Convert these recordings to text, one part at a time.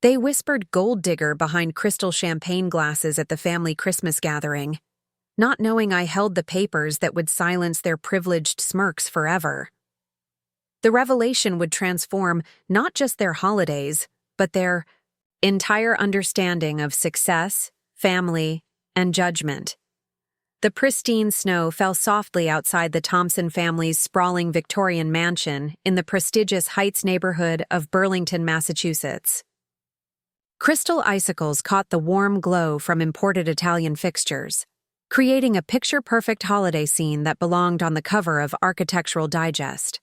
They whispered gold digger behind crystal champagne glasses at the family Christmas gathering, not knowing I held the papers that would silence their privileged smirks forever. The revelation would transform not just their holidays, but their entire understanding of success, family, and judgment. The pristine snow fell softly outside the Thompson family's sprawling Victorian mansion in the prestigious Heights neighborhood of Burlington, Massachusetts. Crystal icicles caught the warm glow from imported Italian fixtures, creating a picture-perfect holiday scene that belonged on the cover of Architectural Digest.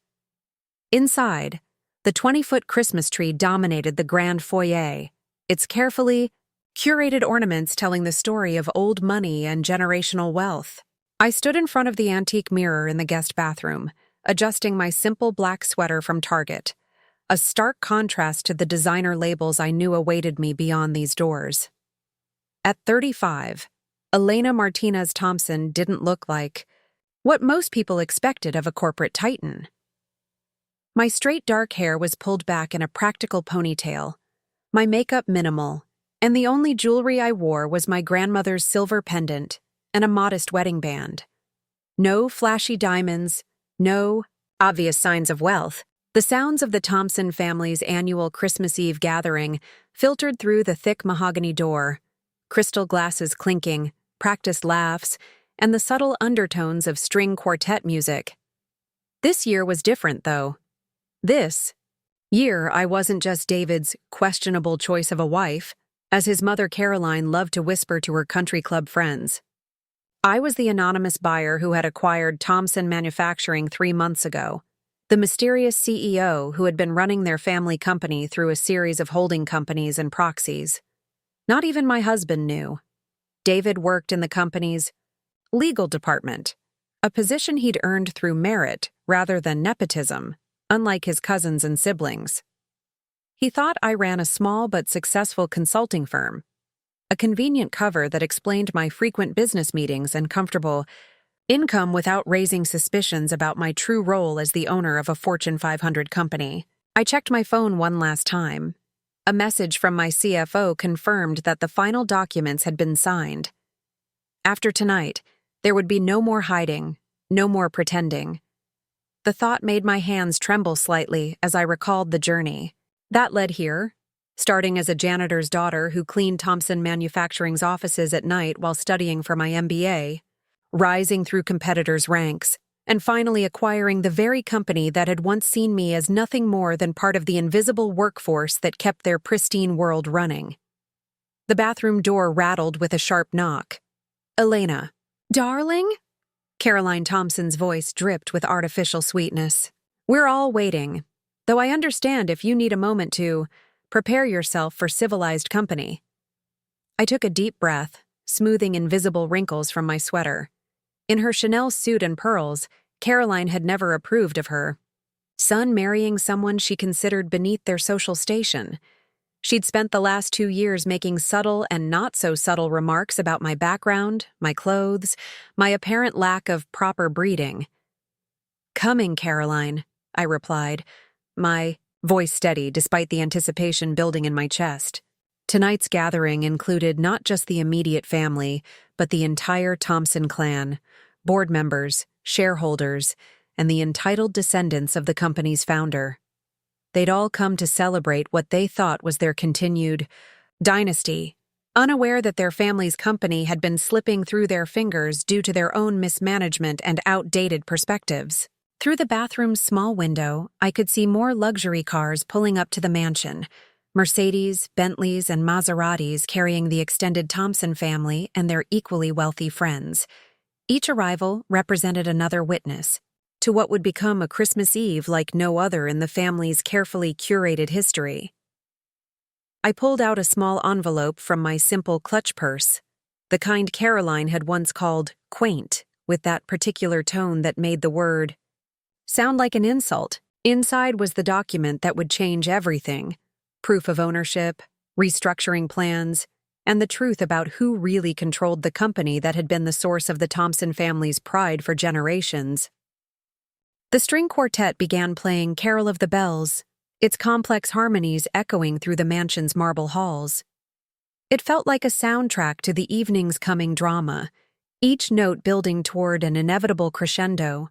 Inside, the 20-foot Christmas tree dominated the grand foyer, its carefully curated ornaments telling the story of old money and generational wealth. I stood in front of the antique mirror in the guest bathroom, adjusting my simple black sweater from Target, a stark contrast to the designer labels I knew awaited me beyond these doors. At 35, Elena Martinez Thompson didn't look like what most people expected of a corporate titan. My straight dark hair was pulled back in a practical ponytail, my makeup minimal, and the only jewelry I wore was my grandmother's silver pendant and a modest wedding band. No flashy diamonds, no obvious signs of wealth. The sounds of the Thompson family's annual Christmas Eve gathering filtered through the thick mahogany door, crystal glasses clinking, practiced laughs, and the subtle undertones of string quartet music. This year was different, though. This year, I wasn't just David's questionable choice of a wife, as his mother Caroline loved to whisper to her country club friends. I was the anonymous buyer who had acquired Thompson Manufacturing 3 months ago, the mysterious CEO who had been running their family company through a series of holding companies and proxies. Not even my husband knew. David worked in the company's legal department, a position he'd earned through merit rather than nepotism, unlike his cousins and siblings. He thought I ran a small but successful consulting firm, a convenient cover that explained my frequent business meetings and comfortable income without raising suspicions about my true role as the owner of a Fortune 500 company. I checked my phone one last time. A message from my CFO confirmed that the final documents had been signed. After tonight, there would be no more hiding, no more pretending. The thought made my hands tremble slightly as I recalled the journey. That led here, starting as a janitor's daughter who cleaned Thompson Manufacturing's offices at night while studying for my MBA, rising through competitors' ranks, and finally acquiring the very company that had once seen me as nothing more than part of the invisible workforce that kept their pristine world running. The bathroom door rattled with a sharp knock. "Elena." "Darling?" Caroline Thompson's voice dripped with artificial sweetness. "We're all waiting, though I understand if you need a moment to prepare yourself for civilized company." I took a deep breath, smoothing invisible wrinkles from my sweater. In her Chanel suit and pearls, Caroline had never approved of her son marrying someone she considered beneath their social station. She'd spent the last 2 years making subtle and not-so-subtle remarks about my background, my clothes, my apparent lack of proper breeding. "Coming, Caroline," I replied, my voice steady despite the anticipation building in my chest. Tonight's gathering included not just the immediate family, but the entire Thompson clan, board members, shareholders, and the entitled descendants of the company's founder. They'd all come to celebrate what they thought was their continued dynasty, unaware that their family's company had been slipping through their fingers due to their own mismanagement and outdated perspectives. Through the bathroom's small window, I could see more luxury cars pulling up to the mansion, Mercedes, Bentleys, and Maseratis carrying the extended Thompson family and their equally wealthy friends. Each arrival represented another witness to what would become a Christmas Eve like no other in the family's carefully curated history. I pulled out a small envelope from my simple clutch purse, the kind Caroline had once called quaint, with that particular tone that made the word sound like an insult. Inside was the document that would change everything: proof of ownership, restructuring plans, and the truth about who really controlled the company that had been the source of the Thompson family's pride for generations. The string quartet began playing Carol of the Bells, its complex harmonies echoing through the mansion's marble halls. It felt like a soundtrack to the evening's coming drama, each note building toward an inevitable crescendo.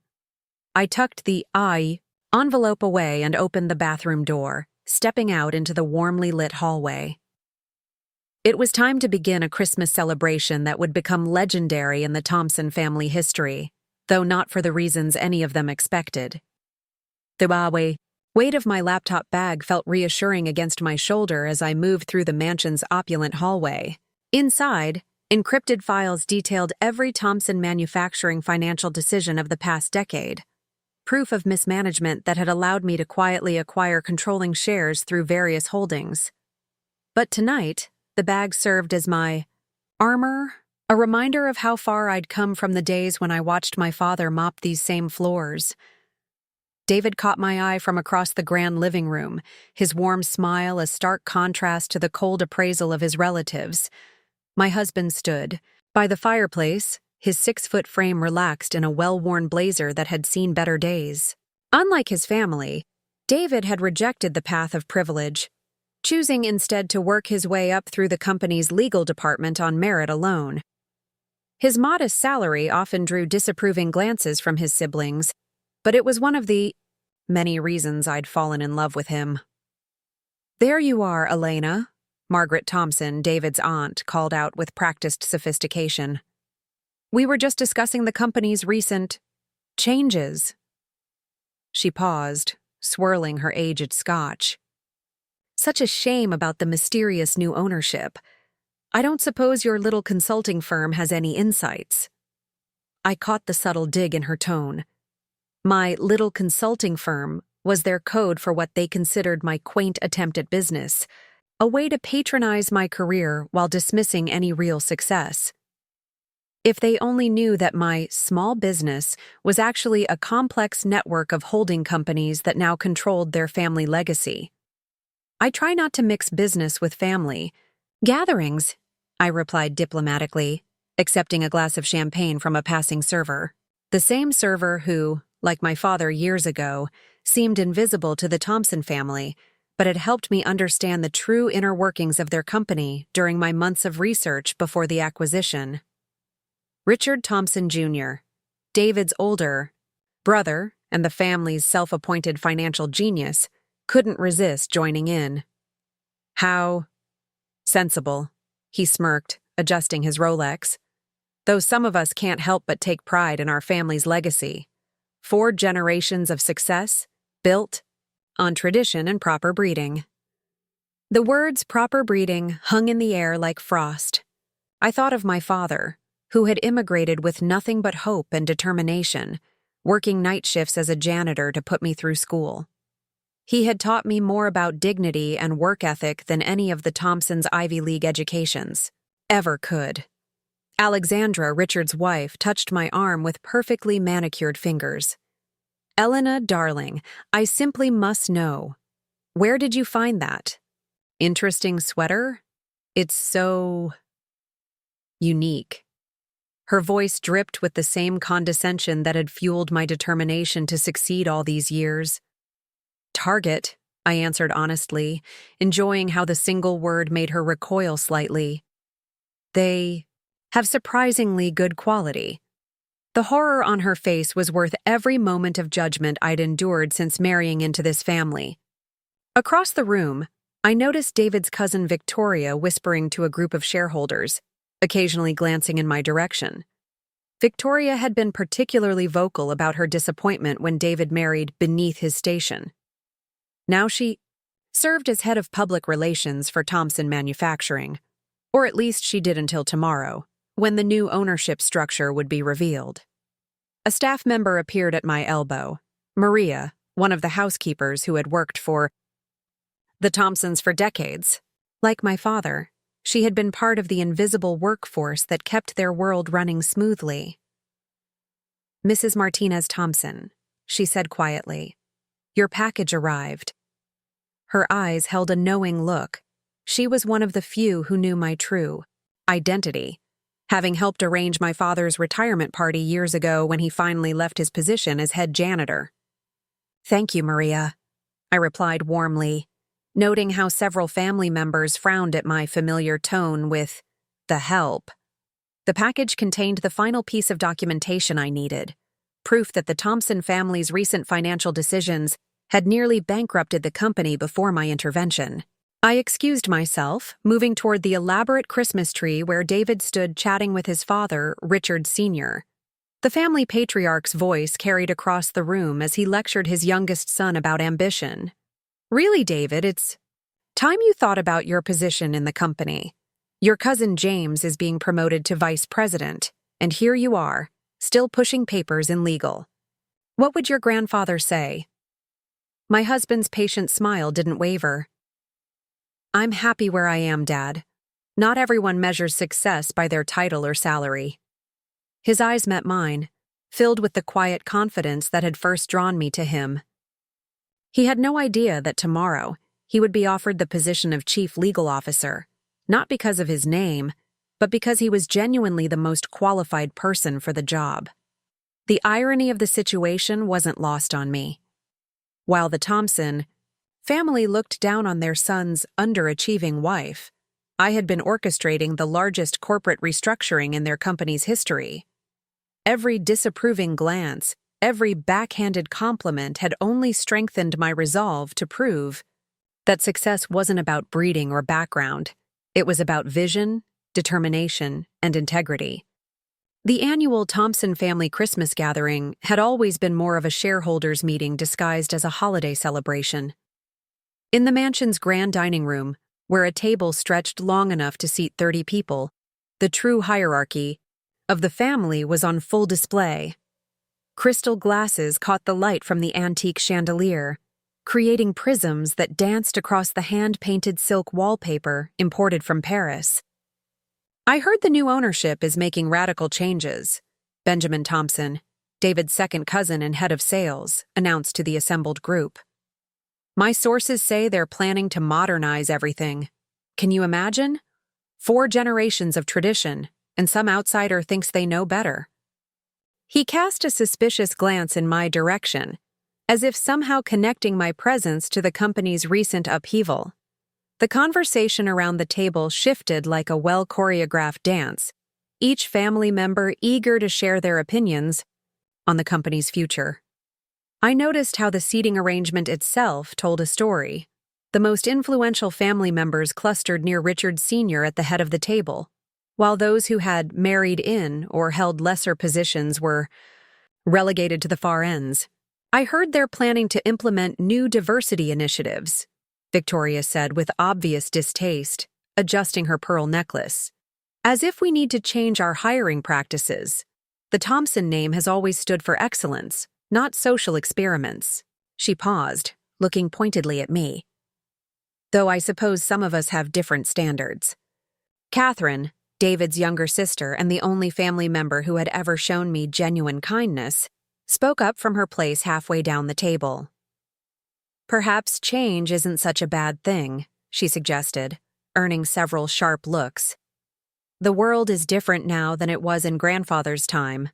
I tucked the I envelope away and opened the bathroom door, stepping out into the warmly lit hallway. It was time to begin a Christmas celebration that would become legendary in the Thompson family history, though not for the reasons any of them expected. The weight of my laptop bag felt reassuring against my shoulder as I moved through the mansion's opulent hallway. Inside, encrypted files detailed every Thompson manufacturing financial decision of the past decade, proof of mismanagement that had allowed me to quietly acquire controlling shares through various holdings. But tonight, the bag served as my armor, a reminder of how far I'd come from the days when I watched my father mop these same floors. David caught my eye from across the grand living room, his warm smile a stark contrast to the cold appraisal of his relatives. My husband stood by the fireplace, his 6-foot frame relaxed in a well-worn blazer that had seen better days. Unlike his family, David had rejected the path of privilege, choosing instead to work his way up through the company's legal department on merit alone. His modest salary often drew disapproving glances from his siblings, but it was one of the many reasons I'd fallen in love with him. "There you are, Elena," Margaret Thompson, David's aunt, called out with practiced sophistication. "We were just discussing the company's recent changes." She paused, swirling her aged scotch. "Such a shame about the mysterious new ownership. I don't suppose your little consulting firm has any insights." I caught the subtle dig in her tone. My little consulting firm was their code for what they considered my quaint attempt at business, a way to patronize my career while dismissing any real success. If they only knew that my small business was actually a complex network of holding companies that now controlled their family legacy. "I try not to mix business with family gatherings," I replied diplomatically, accepting a glass of champagne from a passing server. The same server who, like my father years ago, seemed invisible to the Thompson family, but had helped me understand the true inner workings of their company during my months of research before the acquisition. Richard Thompson Jr., David's older brother and the family's self-appointed financial genius, couldn't resist joining in. "How sensible," he smirked, adjusting his Rolex. "Though some of us can't help but take pride in our family's legacy. 4 generations of success, built on tradition and proper breeding." The words proper breeding hung in the air like frost. I thought of my father, who had immigrated with nothing but hope and determination, working night shifts as a janitor to put me through school. He had taught me more about dignity and work ethic than any of the Thompsons' Ivy League educations ever could. Alexandra, Richard's wife, touched my arm with perfectly manicured fingers. "Elena, darling, I simply must know. Where did you find that? Interesting sweater? It's so unique." Her voice dripped with the same condescension that had fueled my determination to succeed all these years. "Target," I answered honestly, enjoying how the single word made her recoil slightly. "They have surprisingly good quality." The horror on her face was worth every moment of judgment I'd endured since marrying into this family. Across the room, I noticed David's cousin Victoria whispering to a group of shareholders, occasionally glancing in my direction. Victoria had been particularly vocal about her disappointment when David married beneath his station. Now she served as head of public relations for Thompson Manufacturing, or at least she did until tomorrow, when the new ownership structure would be revealed. A staff member appeared at my elbow, Maria, one of the housekeepers who had worked for the Thompsons for decades. Like my father, she had been part of the invisible workforce that kept their world running smoothly. "Mrs. Martinez Thompson," she said quietly, "your package arrived." Her eyes held a knowing look. She was one of the few who knew my true identity, having helped arrange my father's retirement party years ago when he finally left his position as head janitor. "Thank you, Maria." I replied warmly, noting how several family members frowned at my familiar tone with the help. The package contained the final piece of documentation I needed, proof that the Thompson family's recent financial decisions had nearly bankrupted the company before my intervention. I excused myself, moving toward the elaborate Christmas tree where David stood chatting with his father, Richard Sr. The family patriarch's voice carried across the room as he lectured his youngest son about ambition. "Really, David, it's time you thought about your position in the company. Your cousin James is being promoted to vice president, and here you are, still pushing papers in legal. What would your grandfather say?" My husband's patient smile didn't waver. "I'm happy where I am, Dad. Not everyone measures success by their title or salary." His eyes met mine, filled with the quiet confidence that had first drawn me to him. He had no idea that tomorrow he would be offered the position of chief legal officer, not because of his name, but because he was genuinely the most qualified person for the job. The irony of the situation wasn't lost on me. While the Thompson family looked down on their son's underachieving wife, I had been orchestrating the largest corporate restructuring in their company's history. Every disapproving glance, every backhanded compliment had only strengthened my resolve to prove that success wasn't about breeding or background. It was about vision, determination, and integrity. The annual Thompson family Christmas gathering had always been more of a shareholders' meeting disguised as a holiday celebration. In the mansion's grand dining room, where a table stretched long enough to seat 30 people, the true hierarchy of the family was on full display. Crystal glasses caught the light from the antique chandelier, creating prisms that danced across the hand-painted silk wallpaper imported from Paris. "I heard the new ownership is making radical changes," Benjamin Thompson, David's second cousin and head of sales, announced to the assembled group. "My sources say they're planning to modernize everything. Can you imagine? 4 generations of tradition, and some outsider thinks they know better." He cast a suspicious glance in my direction, as if somehow connecting my presence to the company's recent upheaval. The conversation around the table shifted like a well-choreographed dance, each family member eager to share their opinions on the company's future. I noticed how the seating arrangement itself told a story. The most influential family members clustered near Richard Sr. at the head of the table, while those who had married in or held lesser positions were relegated to the far ends. "I heard they're planning to implement new diversity initiatives," Victoria said with obvious distaste, adjusting her pearl necklace. "As if we need to change our hiring practices. The Thompson name has always stood for excellence, not social experiments." She paused, looking pointedly at me. "Though I suppose some of us have different standards." Catherine, David's younger sister and the only family member who had ever shown me genuine kindness, spoke up from her place halfway down the table. "Perhaps change isn't such a bad thing," she suggested, earning several sharp looks. "The world is different now than it was in grandfather's time."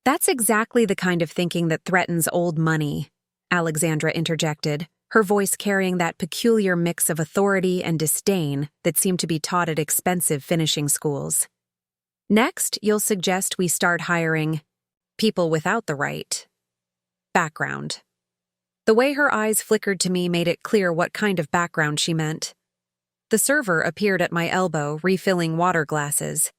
"That's exactly the kind of thinking that threatens old money," Alexandra interjected, her voice carrying that peculiar mix of authority and disdain that seemed to be taught at expensive finishing schools. "Next, you'll suggest we start hiring people without the right background." The way her eyes flickered to me made it clear what kind of background she meant. The server appeared at my elbow, refilling water glasses.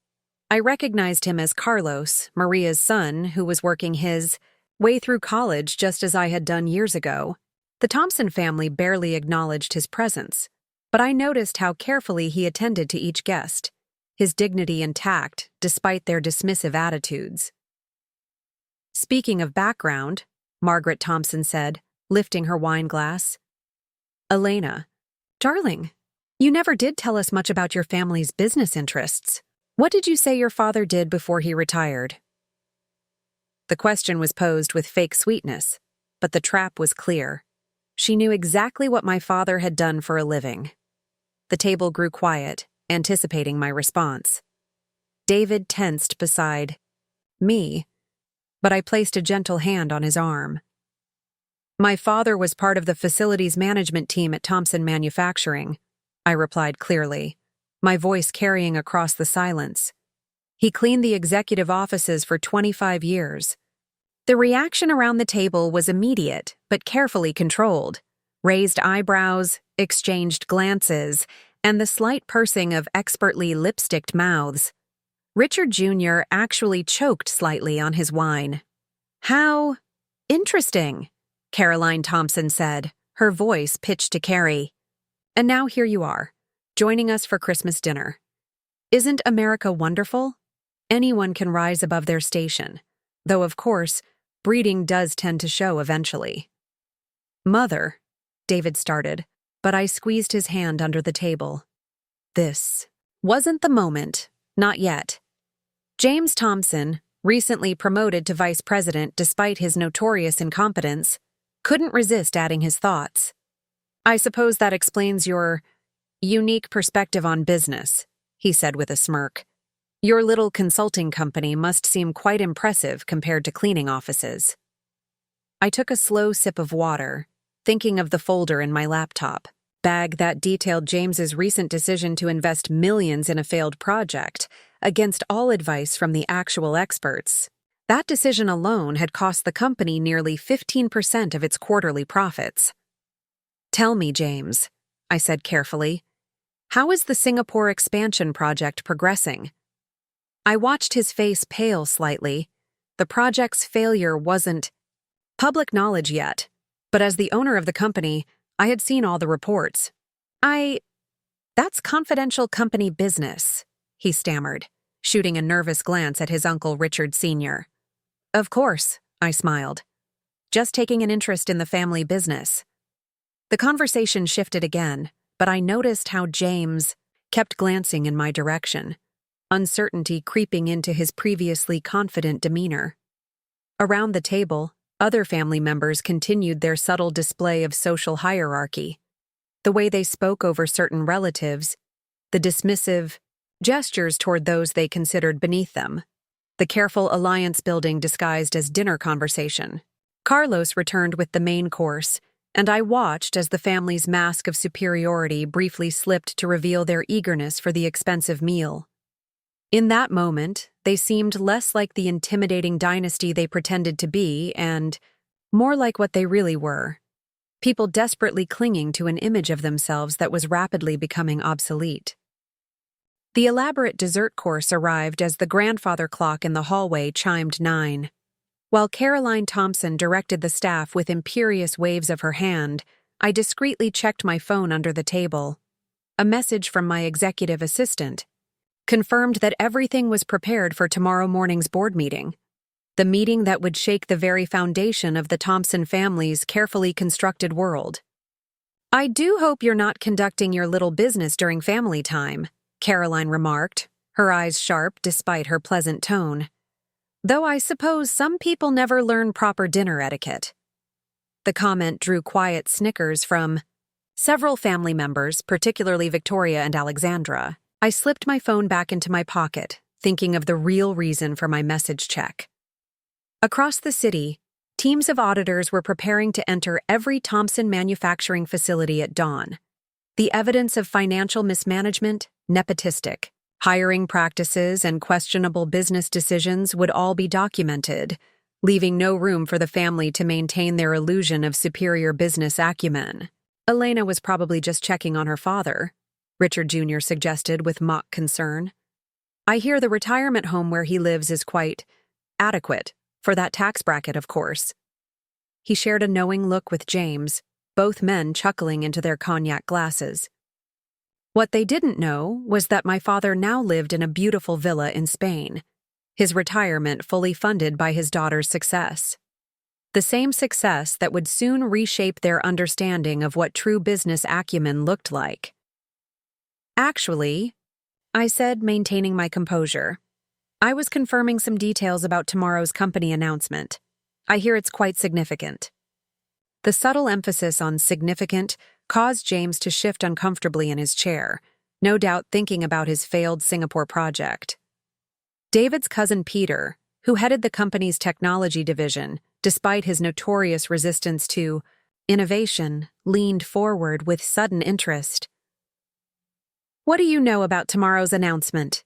I recognized him as Carlos, Maria's son, who was working his way through college just as I had done years ago. The Thompson family barely acknowledged his presence, but I noticed how carefully he attended to each guest, his dignity intact despite their dismissive attitudes. "Speaking of background," Margaret Thompson said, lifting her wine glass. "Elena, darling, you never did tell us much about your family's business interests. What did you say your father did before he retired?" The question was posed with fake sweetness, but the trap was clear. She knew exactly what my father had done for a living. The table grew quiet, anticipating my response. David tensed beside me, but I placed a gentle hand on his arm. My father was part of the facilities management team at Thompson Manufacturing, I replied clearly, my voice carrying across the silence. He cleaned the executive offices for 25 years. The reaction around the table was immediate, but carefully controlled. Raised eyebrows, exchanged glances, and the slight pursing of expertly lipsticked mouths. Richard Jr. actually choked slightly on his wine. How interesting, Caroline Thompson said, her voice pitched to Carrie. And now here you are, joining us for Christmas dinner. Isn't America wonderful? Anyone can rise above their station, though of course, breeding does tend to show eventually. Mother, David started, but I squeezed his hand under the table. This wasn't the moment, not yet. James Thompson, recently promoted to vice president despite his notorious incompetence, couldn't resist adding his thoughts. I suppose that explains your unique perspective on business, he said with a smirk. Your little consulting company must seem quite impressive compared to cleaning offices. I took a slow sip of water, thinking of the folder in my laptop, bag that detailed James's recent decision to invest millions in a failed project, against all advice from the actual experts. That decision alone had cost the company nearly 15% of its quarterly profits. Tell me, James, I said carefully, how is the Singapore expansion project progressing? I watched his face pale slightly. The project's failure wasn't public knowledge yet, but as the owner of the company, I had seen all the reports. That's confidential company business, he stammered, shooting a nervous glance at his uncle Richard Sr. Of course, I smiled. Just taking an interest in the family business. The conversation shifted again, but I noticed how James kept glancing in my direction, uncertainty creeping into his previously confident demeanor. Around the table, other family members continued their subtle display of social hierarchy. The way they spoke over certain relatives, the dismissive gestures toward those they considered beneath them, the careful alliance building disguised as dinner conversation. Carlos returned with the main course, and I watched as the family's mask of superiority briefly slipped to reveal their eagerness for the expensive meal. In that moment, they seemed less like the intimidating dynasty they pretended to be and more like what they really were. People desperately clinging to an image of themselves that was rapidly becoming obsolete. The elaborate dessert course arrived as the grandfather clock in the hallway chimed 9. While Caroline Thompson directed the staff with imperious waves of her hand, I discreetly checked my phone under the table. A message from my executive assistant confirmed that everything was prepared for tomorrow morning's board meeting, the meeting that would shake the very foundation of the Thompson family's carefully constructed world. I do hope you're not conducting your little business during family time, Caroline remarked, her eyes sharp despite her pleasant tone. Though I suppose some people never learn proper dinner etiquette. The comment drew quiet snickers from several family members, particularly Victoria and Alexandra. I slipped my phone back into my pocket, thinking of the real reason for my message check. Across the city, teams of auditors were preparing to enter every Thompson manufacturing facility at dawn. The evidence of financial mismanagement, nepotistic, hiring practices, and questionable business decisions would all be documented, leaving no room for the family to maintain their illusion of superior business acumen. Elena was probably just checking on her father, Richard Jr. suggested with mock concern. I hear the retirement home where he lives is quite adequate, for that tax bracket, of course. He shared a knowing look with James, both men chuckling into their cognac glasses. What they didn't know was that my father now lived in a beautiful villa in Spain, his retirement fully funded by his daughter's success. The same success that would soon reshape their understanding of what true business acumen looked like. Actually, I said, maintaining my composure, I was confirming some details about tomorrow's company announcement. I hear it's quite significant. The subtle emphasis on significant caused James to shift uncomfortably in his chair, no doubt thinking about his failed Singapore project. David's cousin Peter, who headed the company's technology division, despite his notorious resistance to innovation, leaned forward with sudden interest. "What do you know about tomorrow's announcement?"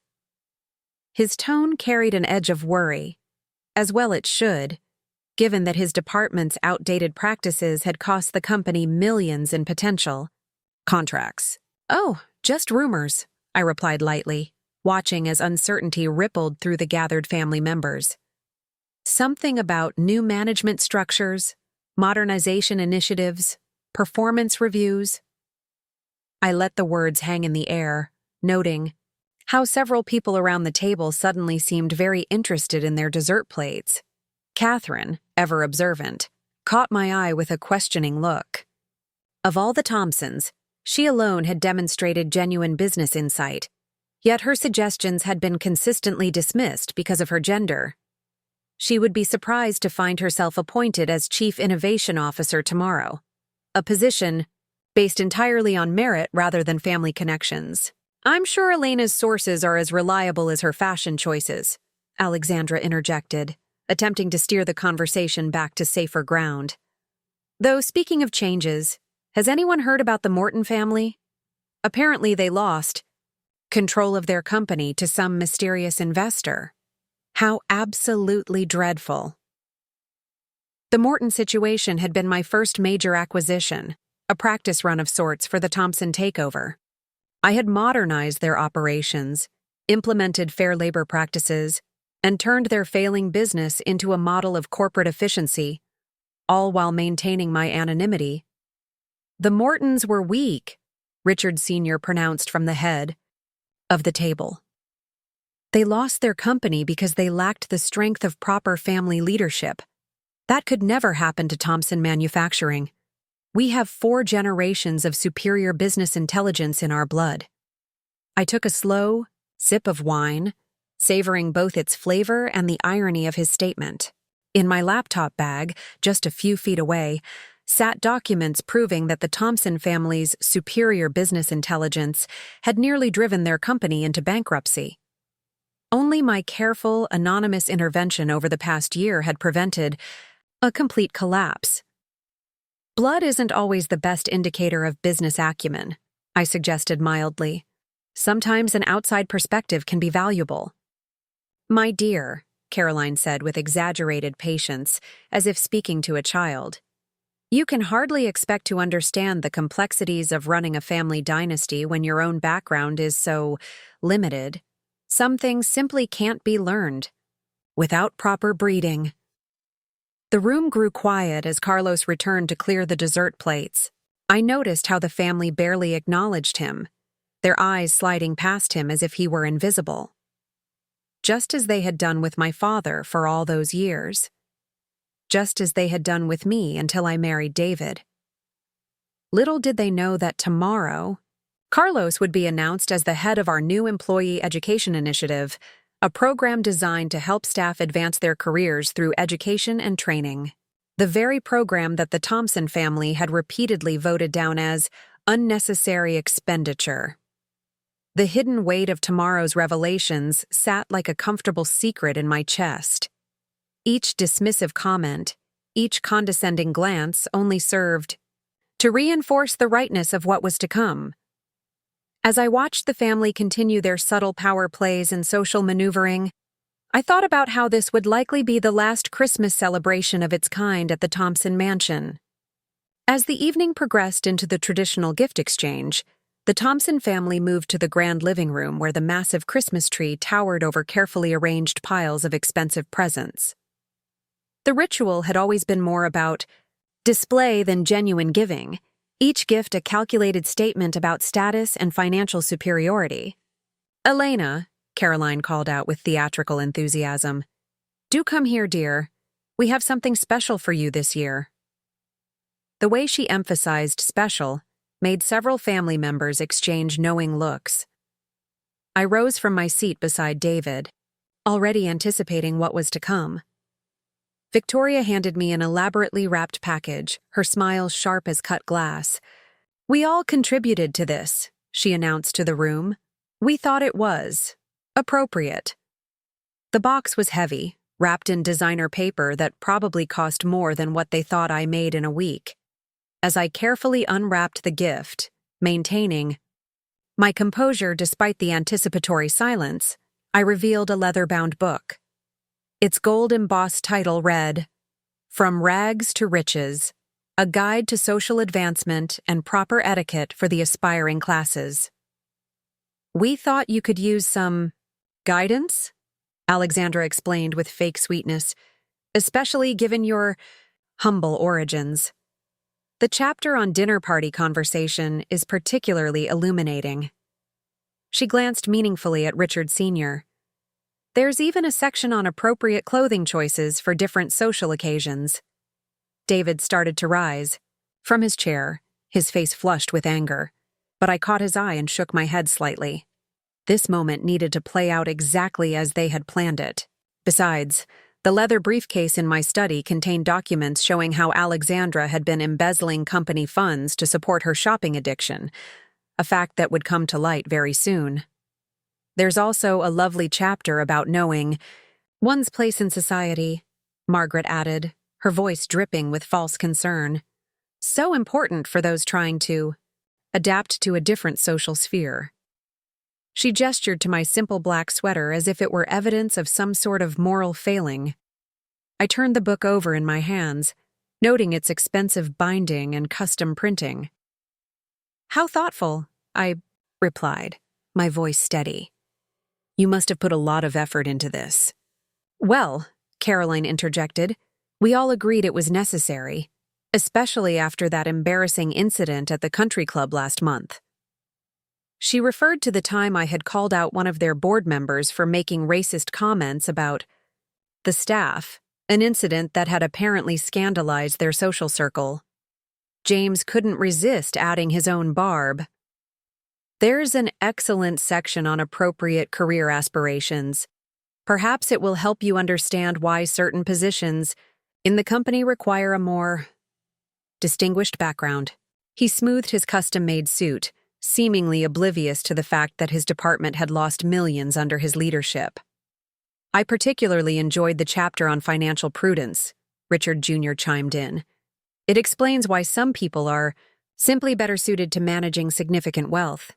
His tone carried an edge of worry, as well it should, given that his department's outdated practices had cost the company millions in potential contracts. "Oh, just rumors," I replied lightly, watching as uncertainty rippled through the gathered family members. "Something about new management structures, modernization initiatives, performance reviews." I let the words hang in the air, noting how several people around the table suddenly seemed very interested in their dessert plates. Catherine, ever observant, caught my eye with a questioning look. Of all the Thompsons, she alone had demonstrated genuine business insight, yet her suggestions had been consistently dismissed because of her gender. She would be surprised to find herself appointed as Chief Innovation Officer tomorrow, a position based entirely on merit rather than family connections. "I'm sure Elena's sources are as reliable as her fashion choices," Alexandra interjected, attempting to steer the conversation back to safer ground. "Though speaking of changes, has anyone heard about the Morton family? Apparently they lost control of their company to some mysterious investor. How absolutely dreadful." The Morton situation had been my first major acquisition, a practice run of sorts for the Thompson takeover. I had modernized their operations, implemented fair labor practices, and turned their failing business into a model of corporate efficiency, all while maintaining my anonymity. "The Mortons were weak," Richard Sr. pronounced from the head of the table. "They lost their company because they lacked the strength of proper family leadership. That could never happen to Thompson Manufacturing. We have 4 generations of superior business intelligence in our blood." I took a slow sip of wine, savoring both its flavor and the irony of his statement. In my laptop bag, just a few feet away, sat documents proving that the Thompson family's superior business intelligence had nearly driven their company into bankruptcy. Only my careful, anonymous intervention over the past year had prevented a complete collapse. "Blood isn't always the best indicator of business acumen," I suggested mildly. "Sometimes an outside perspective can be valuable." "My dear," Caroline said with exaggerated patience, as if speaking to a child, "you can hardly expect to understand the complexities of running a family dynasty when your own background is so limited. Some things simply can't be learned without proper breeding." The room grew quiet as Carlos returned to clear the dessert plates. I noticed how the family barely acknowledged him, their eyes sliding past him as if he were invisible. Just as they had done with my father for all those years. Just as they had done with me until I married David. Little did they know that tomorrow, Carlos would be announced as the head of our new employee education initiative, a program designed to help staff advance their careers through education and training. The very program that the Thompson family had repeatedly voted down as unnecessary expenditure. The hidden weight of tomorrow's revelations sat like a comfortable secret in my chest. Each dismissive comment, each condescending glance only served to reinforce the rightness of what was to come. As I watched the family continue their subtle power plays and social maneuvering, I thought about how this would likely be the last Christmas celebration of its kind at the Thompson mansion. As the evening progressed into the traditional gift exchange, the Thompson family moved to the grand living room where the massive Christmas tree towered over carefully arranged piles of expensive presents. The ritual had always been more about display than genuine giving, each gift a calculated statement about status and financial superiority. "Elena," Caroline called out with theatrical enthusiasm, "do come here, dear. We have something special for you this year." The way she emphasized special made several family members exchange knowing looks. I rose from my seat beside David, already anticipating what was to come. Victoria handed me an elaborately wrapped package, her smile sharp as cut glass. "We all contributed to this," she announced to the room. "We thought it was appropriate." The box was heavy, wrapped in designer paper that probably cost more than what they thought I made in a week. As I carefully unwrapped the gift, maintaining my composure despite the anticipatory silence, I revealed a leather-bound book. Its gold-embossed title read, "From Rags to Riches, a Guide to Social Advancement and Proper Etiquette for the Aspiring Classes." "We thought you could use some guidance," Alexandra explained with fake sweetness, "especially given your humble origins. The chapter on dinner party conversation is particularly illuminating." She glanced meaningfully at Richard Sr. "There's even a section on appropriate clothing choices for different social occasions." David started to rise from his chair, his face flushed with anger, but I caught his eye and shook my head slightly. This moment needed to play out exactly as they had planned it. Besides, the leather briefcase in my study contained documents showing how Alexandra had been embezzling company funds to support her shopping addiction, a fact that would come to light very soon. There's also a lovely chapter about knowing one's place in society, Margaret added, her voice dripping with false concern. So important for those trying to adapt to a different social sphere. She gestured to my simple black sweater as if it were evidence of some sort of moral failing. I turned the book over in my hands, noting its expensive binding and custom printing. "How thoughtful," I replied, my voice steady. "You must have put a lot of effort into this." "Well," Caroline interjected, "we all agreed it was necessary, especially after that embarrassing incident at the country club last month." She referred to the time I had called out one of their board members for making racist comments about the staff, an incident that had apparently scandalized their social circle. James couldn't resist adding his own barb. "There's an excellent section on appropriate career aspirations. Perhaps it will help you understand why certain positions in the company require a more distinguished background." He smoothed his custom-made suit, seemingly oblivious to the fact that his department had lost millions under his leadership. "I particularly enjoyed the chapter on financial prudence," Richard Jr. chimed in. "It explains why some people are simply better suited to managing significant wealth.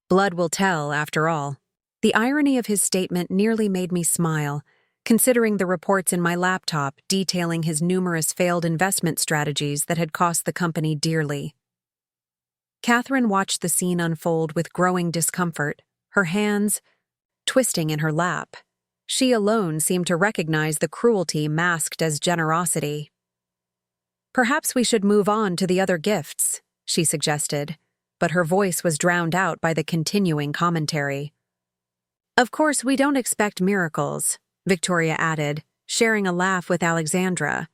Blood will tell, after all." The irony of his statement nearly made me smile, considering the reports in my laptop detailing his numerous failed investment strategies that had cost the company dearly. Catherine watched the scene unfold with growing discomfort, her hands twisting in her lap. She alone seemed to recognize the cruelty masked as generosity. "Perhaps we should move on to the other gifts," she suggested, but her voice was drowned out by the continuing commentary. "Of course, we don't expect miracles," Victoria added, sharing a laugh with Alexandra.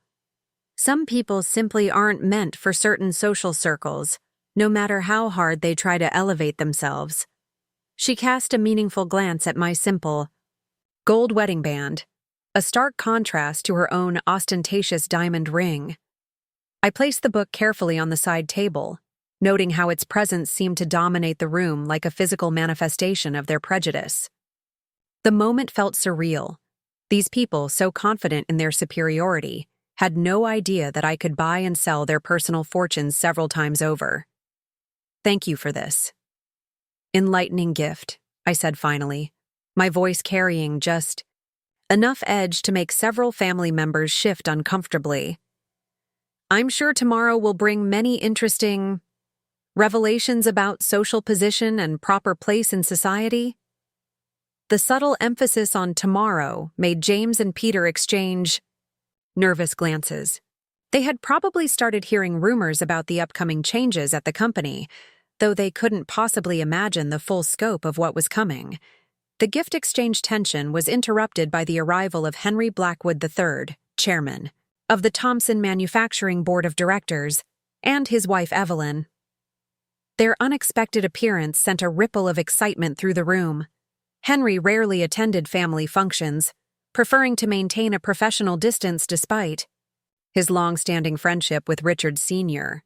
"Some people simply aren't meant for certain social circles, no matter how hard they try to elevate themselves." She cast a meaningful glance at my simple gold wedding band, a stark contrast to her own ostentatious diamond ring. I placed the book carefully on the side table, noting how its presence seemed to dominate the room like a physical manifestation of their prejudice. The moment felt surreal. These people, so confident in their superiority, had no idea that I could buy and sell their personal fortunes several times over. "Thank you for this enlightening gift," I said finally, my voice carrying just enough edge to make several family members shift uncomfortably. "I'm sure tomorrow will bring many interesting revelations about social position and proper place in society." The subtle emphasis on tomorrow made James and Peter exchange nervous glances. They had probably started hearing rumors about the upcoming changes at the company, though they couldn't possibly imagine the full scope of what was coming. The gift exchange tension was interrupted by the arrival of Henry Blackwood III, chairman of the Thompson Manufacturing Board of Directors, and his wife Evelyn. Their unexpected appearance sent a ripple of excitement through the room. Henry rarely attended family functions, preferring to maintain a professional distance despite his long-standing friendship with Richard Sr.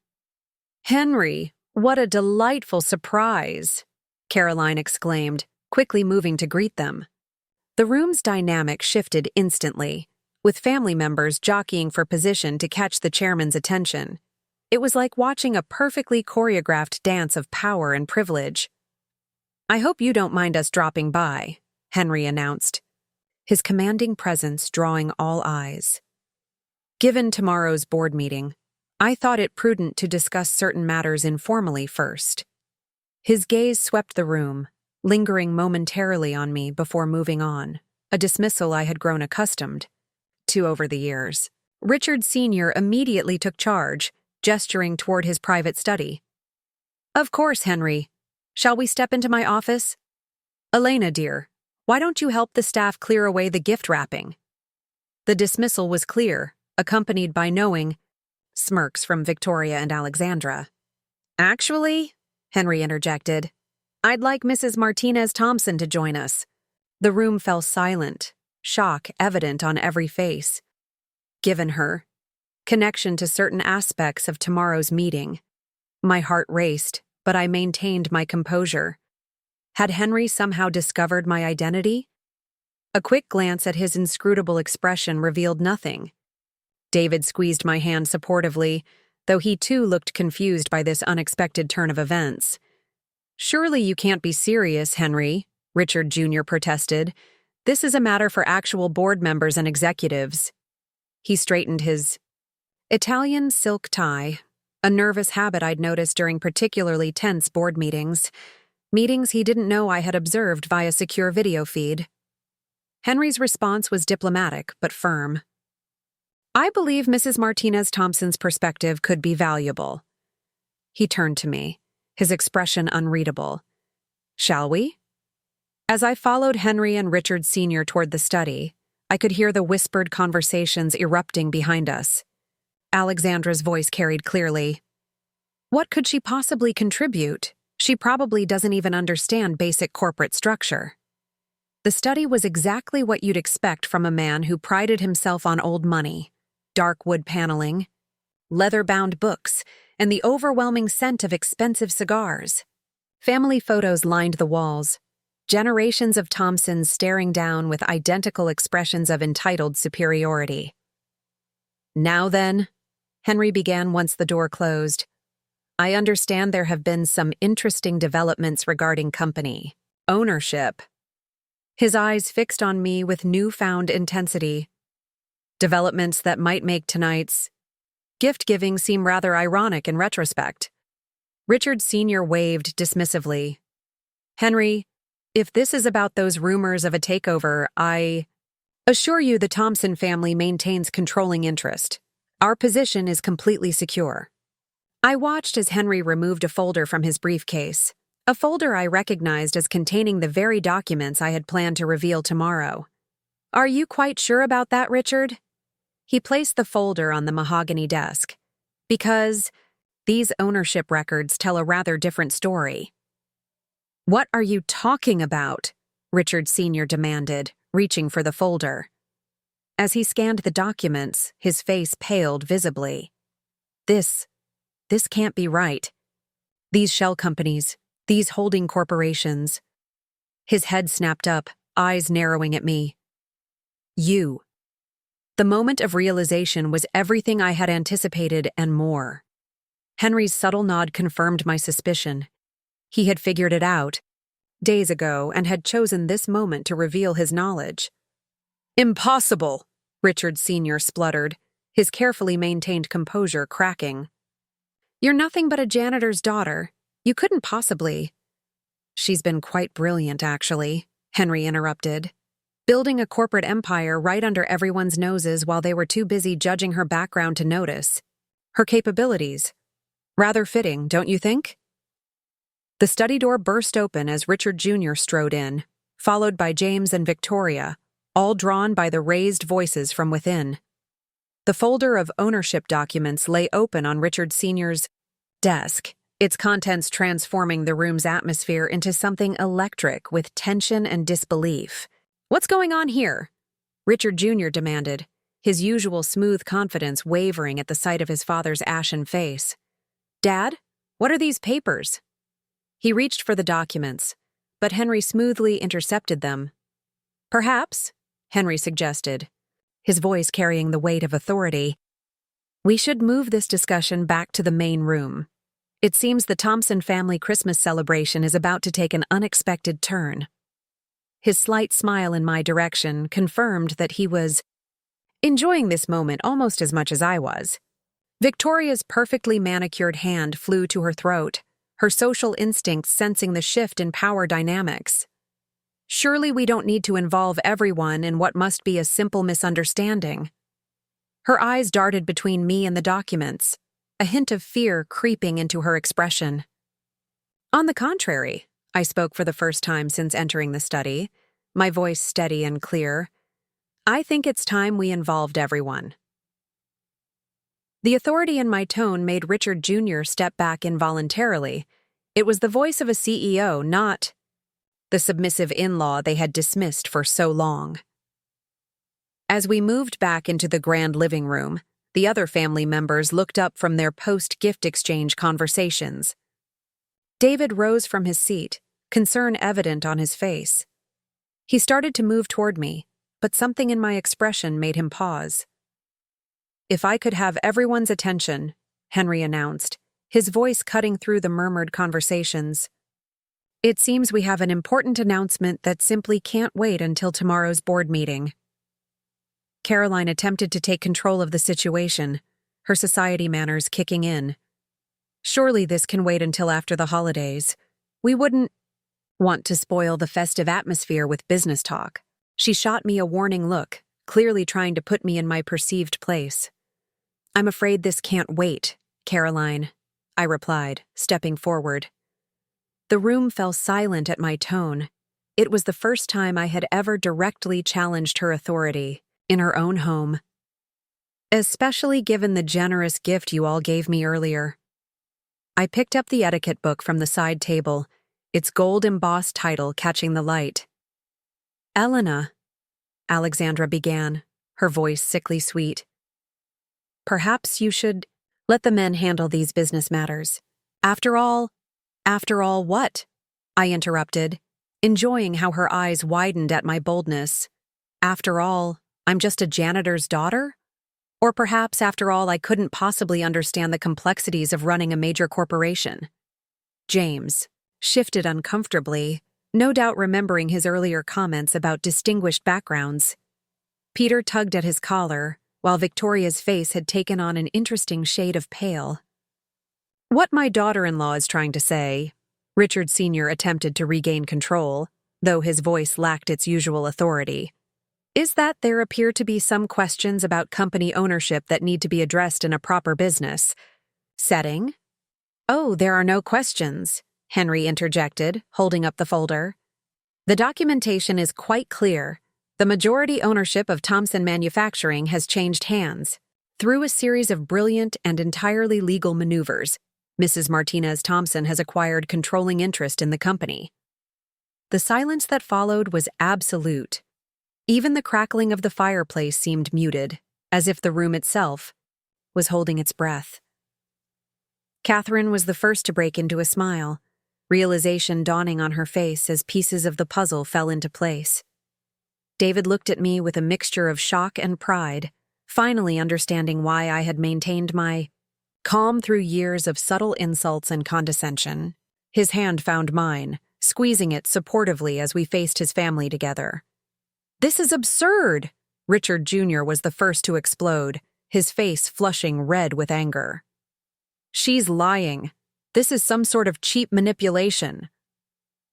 "Henry, what a delightful surprise!" Caroline exclaimed, quickly moving to greet them. The room's dynamic shifted instantly. with family members jockeying for position to catch the chairman's attention. It was like watching a perfectly choreographed dance of power and privilege. "I hope you don't mind us dropping by," Henry announced, his commanding presence drawing all eyes. Given tomorrow's board meeting, I thought it prudent to discuss certain matters informally first. His gaze swept the room, lingering momentarily on me before moving on, a dismissal I had grown accustomed to over the years. Richard Sr. immediately took charge, gesturing toward his private study. "Of course, Henry. Shall we step into my office? Elena, dear, why don't you help the staff clear away the gift wrapping?" The dismissal was clear, accompanied by knowing smirks from Victoria and Alexandra. "Actually," Henry interjected, "I'd like Mrs. Martinez Thompson to join us." The room fell silent, shock evident on every face. Given her connection to certain aspects of tomorrow's meeting, my heart raced, but I maintained my composure. Had Henry somehow discovered my identity? A quick glance at his inscrutable expression revealed nothing. David squeezed my hand supportively, though he too looked confused by this unexpected turn of events. "Surely you can't be serious, Henry," Richard Jr. protested. "This is a matter for actual board members and executives." He straightened his Italian silk tie, a nervous habit I'd noticed during particularly tense board meetings he didn't know I had observed via secure video feed. Henry's response was diplomatic but firm. "I believe Mrs. Martinez Thompson's perspective could be valuable." He turned to me, his expression unreadable. "Shall we?" As I followed Henry and Richard Sr. toward the study, I could hear the whispered conversations erupting behind us. Alexandra's voice carried clearly. "What could she possibly contribute? She probably doesn't even understand basic corporate structure." The study was exactly what you'd expect from a man who prided himself on old money, dark wood paneling, leather-bound books, and the overwhelming scent of expensive cigars. Family photos lined the walls, generations of Thompsons staring down with identical expressions of entitled superiority. "Now then," Henry began once the door closed, "I understand there have been some interesting developments regarding company ownership." His eyes fixed on me with newfound intensity. Developments that might make tonight's gift-giving seem rather ironic in retrospect. Richard Sr. waved dismissively. "Henry, if this is about those rumors of a takeover, I assure you the Thompson family maintains controlling interest. Our position is completely secure." I watched as Henry removed a folder from his briefcase, a folder I recognized as containing the very documents I had planned to reveal tomorrow. "Are you quite sure about that, Richard?" He placed the folder on the mahogany desk. "Because these ownership records tell a rather different story." "What are you talking about?" Richard Sr. demanded, reaching for the folder. As he scanned the documents, his face paled visibly. This can't be right. These shell companies, these holding corporations." His head snapped up, eyes narrowing at me. "You." The moment of realization was everything I had anticipated and more. Henry's subtle nod confirmed my suspicion. He had figured it out days ago and had chosen this moment to reveal his knowledge. "Impossible," Richard Sr. spluttered, his carefully maintained composure cracking. "You're nothing but a janitor's daughter. You couldn't possibly—" "She's been quite brilliant, actually," Henry interrupted. "Building a corporate empire right under everyone's noses while they were too busy judging her background to notice. Her capabilities. Rather fitting, don't you think?" The study door burst open as Richard Jr. strode in, followed by James and Victoria, all drawn by the raised voices from within. The folder of ownership documents lay open on Richard Sr.'s desk, its contents transforming the room's atmosphere into something electric with tension and disbelief. "What's going on here?" Richard Jr. demanded, his usual smooth confidence wavering at the sight of his father's ashen face. "Dad, what are these papers?" He reached for the documents, but Henry smoothly intercepted them. "Perhaps," Henry suggested, his voice carrying the weight of authority. "We should move this discussion back to the main room. It seems the Thompson family Christmas celebration is about to take an unexpected turn." His slight smile in my direction confirmed that he was enjoying this moment almost as much as I was. Victoria's perfectly manicured hand flew to her throat, her social instincts sensing the shift in power dynamics. Surely we don't need to involve everyone in what must be a simple misunderstanding. Her eyes darted between me and the documents, a hint of fear creeping into her expression. "On the contrary," I spoke for the first time since entering the study, my voice steady and clear. "I think it's time we involved everyone." The authority in my tone made Richard Jr. step back involuntarily. It was the voice of a CEO, not the submissive in-law they had dismissed for so long. As we moved back into the grand living room, the other family members looked up from their post-gift exchange conversations. David rose from his seat, concern evident on his face. He started to move toward me, but something in my expression made him pause. "If I could have everyone's attention," Henry announced, his voice cutting through the murmured conversations. "It seems we have an important announcement that simply can't wait until tomorrow's board meeting." Caroline attempted to take control of the situation, her society manners kicking in. "Surely this can wait until after the holidays. We wouldn't want to spoil the festive atmosphere with business talk." She shot me a warning look, clearly trying to put me in my perceived place. "I'm afraid this can't wait, Caroline," I replied, stepping forward. The room fell silent at my tone. It was the first time I had ever directly challenged her authority, in her own home. "Especially given the generous gift you all gave me earlier." I picked up the etiquette book from the side table, its gold-embossed title catching the light. "Elena," Alexandra began, her voice sickly sweet. "Perhaps you should let the men handle these business matters. After all what?" I interrupted, enjoying how her eyes widened at my boldness. "After all, I'm just a janitor's daughter? Or perhaps, after all, I couldn't possibly understand the complexities of running a major corporation?" James shifted uncomfortably, no doubt remembering his earlier comments about distinguished backgrounds. Peter tugged at his collar, while Victoria's face had taken on an interesting shade of pale. "What my daughter-in-law is trying to say," Richard Sr. attempted to regain control, though his voice lacked its usual authority, "is that there appear to be some questions about company ownership that need to be addressed in a proper business setting." "Oh, there are no questions," Henry interjected, holding up the folder. "The documentation is quite clear. The majority ownership of Thompson Manufacturing has changed hands. Through a series of brilliant and entirely legal maneuvers, Mrs. Martinez Thompson has acquired controlling interest in the company." The silence that followed was absolute. Even the crackling of the fireplace seemed muted, as if the room itself was holding its breath. Catherine was the first to break into a smile, realization dawning on her face as pieces of the puzzle fell into place. David looked at me with a mixture of shock and pride, finally understanding why I had maintained my calm through years of subtle insults and condescension. His hand found mine, squeezing it supportively as we faced his family together. "This is absurd!" Richard Jr. was the first to explode, his face flushing red with anger. "She's lying. This is some sort of cheap manipulation."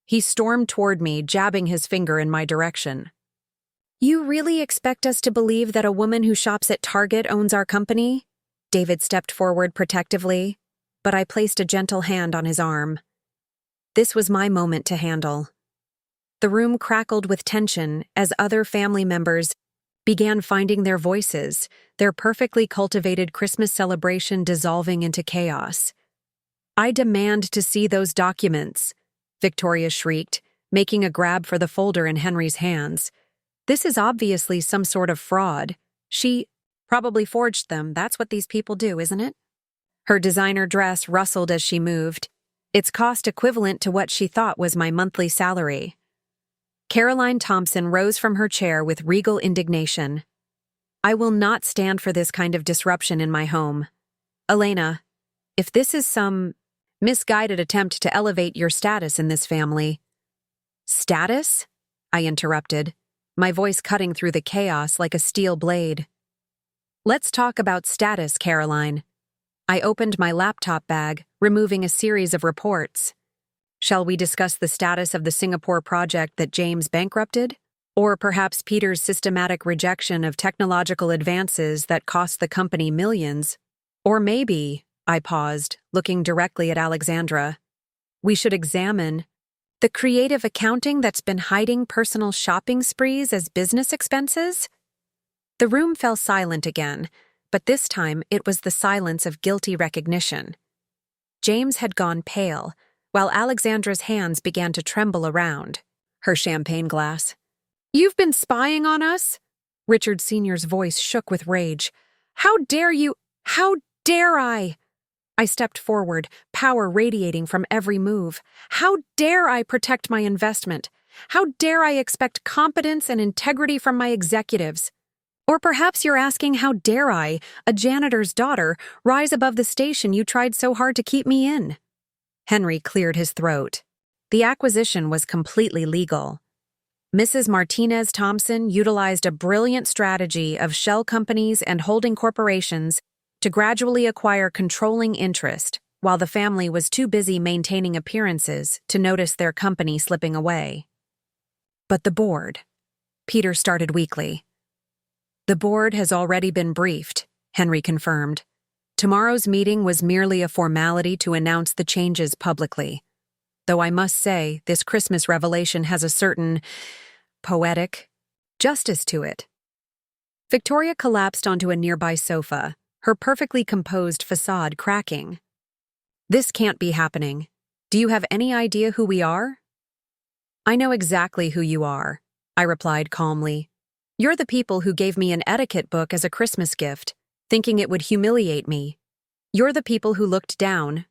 He stormed toward me, jabbing his finger in my direction. "You really expect us to believe that a woman who shops at Target owns our company?" David stepped forward protectively, but I placed a gentle hand on his arm. This was my moment to handle. The room crackled with tension as other family members began finding their voices, their perfectly cultivated Christmas celebration dissolving into chaos. "I demand to see those documents," Victoria shrieked, making a grab for the folder in Henry's hands. "This is obviously some sort of fraud. She probably forged them. That's what these people do, isn't it?" Her designer dress rustled as she moved, its cost equivalent to what she thought was my monthly salary. Caroline Thompson rose from her chair with regal indignation. I will not stand for this kind of disruption in my home. Elena, if this is some misguided attempt to elevate your status in this family— Status? I interrupted, my voice cutting through the chaos like a steel blade. Let's talk about status, Caroline. I opened my laptop bag, removing a series of reports. Shall we discuss the status of the Singapore project that James bankrupted? Or perhaps Peter's systematic rejection of technological advances that cost the company millions? Or maybe, I paused, looking directly at Alexandra, we should examine the creative accounting that's been hiding personal shopping sprees as business expenses? The room fell silent again, but this time it was the silence of guilty recognition. James had gone pale, while Alexandra's hands began to tremble around her champagne glass. You've been spying on us? Richard Sr.'s voice shook with rage. How dare you? How dare I? I stepped forward, power radiating from every move. How dare I protect my investment? How dare I expect competence and integrity from my executives? Or perhaps you're asking, how dare I, a janitor's daughter, rise above the station you tried so hard to keep me in? Henry cleared his throat. The acquisition was completely legal. Mrs. Martinez Thompson utilized a brilliant strategy of shell companies and holding corporations to gradually acquire controlling interest, while the family was too busy maintaining appearances to notice their company slipping away. But the board— Peter started weakly. The board has already been briefed, Henry confirmed. Tomorrow's meeting was merely a formality to announce the changes publicly. Though I must say, this Christmas revelation has a certain poetic justice to it. Victoria collapsed onto a nearby sofa, her perfectly composed facade cracking. This can't be happening. Do you have any idea who we are? I know exactly who you are, I replied calmly. You're the people who gave me an etiquette book as a Christmas gift, thinking it would humiliate me. You're the people who looked down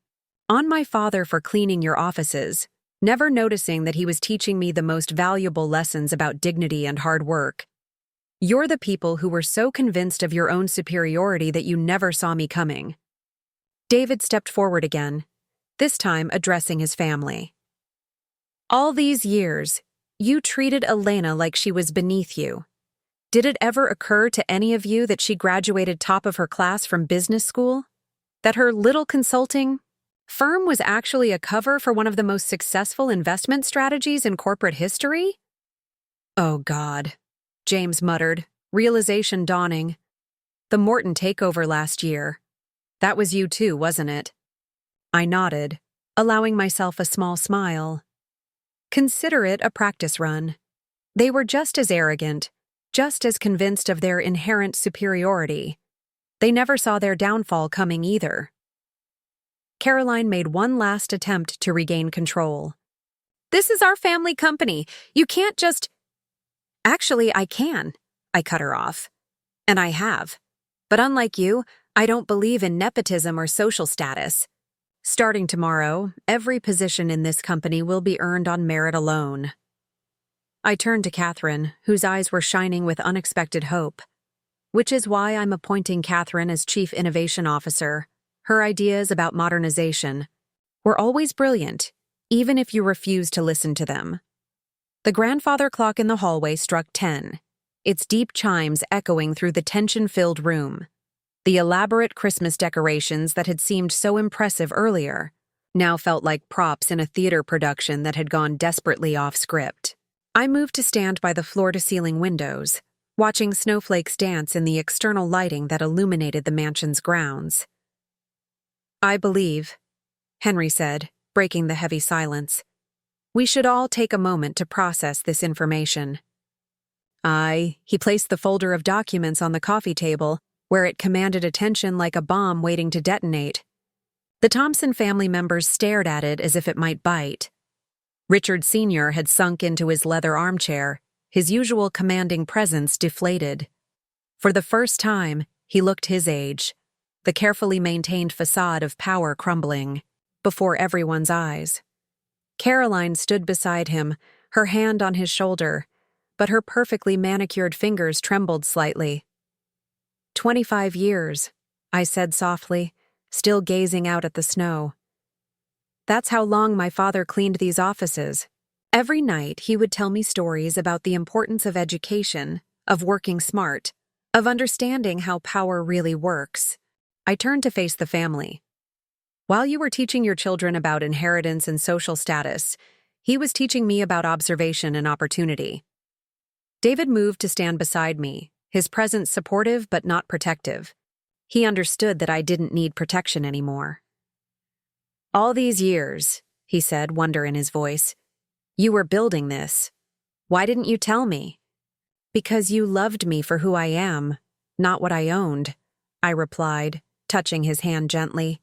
on my father for cleaning your offices, never noticing that he was teaching me the most valuable lessons about dignity and hard work. You're the people who were so convinced of your own superiority that you never saw me coming. David stepped forward again, this time addressing his family. All these years, you treated Elena like she was beneath you. Did it ever occur to any of you that she graduated top of her class from business school? That her little consulting firm was actually a cover for one of the most successful investment strategies in corporate history? Oh, God, James muttered, realization dawning. The Morton takeover last year. That was you too, wasn't it? I nodded, allowing myself a small smile. Consider it a practice run. They were just as arrogant, just as convinced of their inherent superiority. They never saw their downfall coming either. Caroline made one last attempt to regain control. This is our family company. You can't just— Actually, I can, I cut her off. And I have. But unlike you, I don't believe in nepotism or social status. Starting tomorrow, every position in this company will be earned on merit alone. I turned to Catherine, whose eyes were shining with unexpected hope. Which is why I'm appointing Catherine as Chief Innovation Officer. Her ideas about modernization were always brilliant, even if you refused to listen to them. The grandfather clock in the hallway struck 10, its deep chimes echoing through the tension-filled room. The elaborate Christmas decorations that had seemed so impressive earlier now felt like props in a theater production that had gone desperately off script. I moved to stand by the floor-to-ceiling windows, watching snowflakes dance in the external lighting that illuminated the mansion's grounds. I believe, Henry said, breaking the heavy silence, we should all take a moment to process this information. He placed the folder of documents on the coffee table, where it commanded attention like a bomb waiting to detonate. The Thompson family members stared at it as if it might bite. Richard Sr. had sunk into his leather armchair, his usual commanding presence deflated. For the first time, he looked his age, the carefully maintained facade of power crumbling before everyone's eyes. Caroline stood beside him, her hand on his shoulder, but her perfectly manicured fingers trembled slightly. 25 years, I said softly, still gazing out at the snow. That's how long my father cleaned these offices. Every night he would tell me stories about the importance of education, of working smart, of understanding how power really works. I turned to face the family. While you were teaching your children about inheritance and social status, he was teaching me about observation and opportunity. David moved to stand beside me, his presence supportive but not protective. He understood that I didn't need protection anymore. All these years, he said, wonder in his voice, you were building this. Why didn't you tell me? Because you loved me for who I am, not what I owned, I replied, touching his hand gently.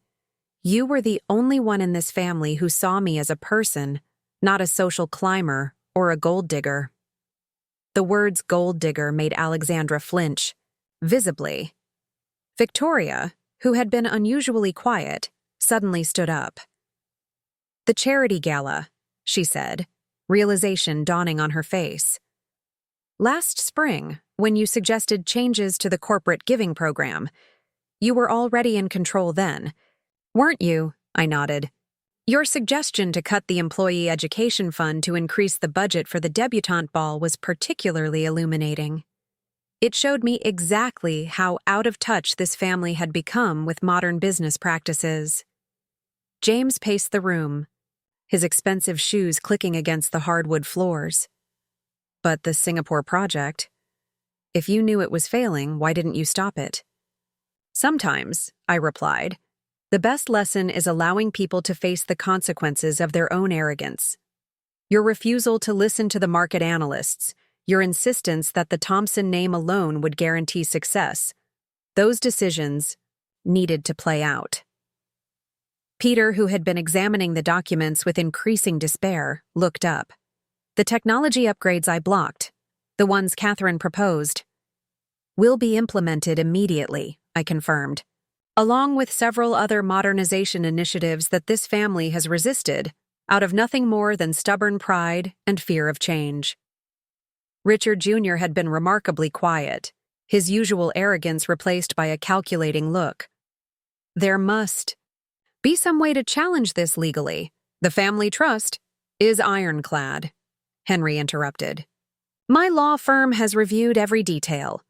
You were the only one in this family who saw me as a person, not a social climber or a gold digger. The words gold digger made Alexandra flinch, visibly. Victoria, who had been unusually quiet, suddenly stood up. The charity gala, she said, realization dawning on her face. Last spring, when you suggested changes to the corporate giving program, you were already in control then, weren't you? I nodded. Your suggestion to cut the employee education fund to increase the budget for the debutante ball was particularly illuminating. It showed me exactly how out of touch this family had become with modern business practices. James paced the room, his expensive shoes clicking against the hardwood floors. But the Singapore project? If you knew it was failing, why didn't you stop it? Sometimes, I replied, the best lesson is allowing people to face the consequences of their own arrogance. Your refusal to listen to the market analysts, your insistence that the Thompson name alone would guarantee success, those decisions needed to play out. Peter, who had been examining the documents with increasing despair, looked up. The technology upgrades I blocked, the ones Catherine proposed, will be implemented immediately, I confirmed, along with several other modernization initiatives that this family has resisted out of nothing more than stubborn pride and fear of change. Richard Jr. had been remarkably quiet, his usual arrogance replaced by a calculating look. There must be some way to challenge this legally. The family trust is ironclad, Henry interrupted. My law firm has reviewed every detail.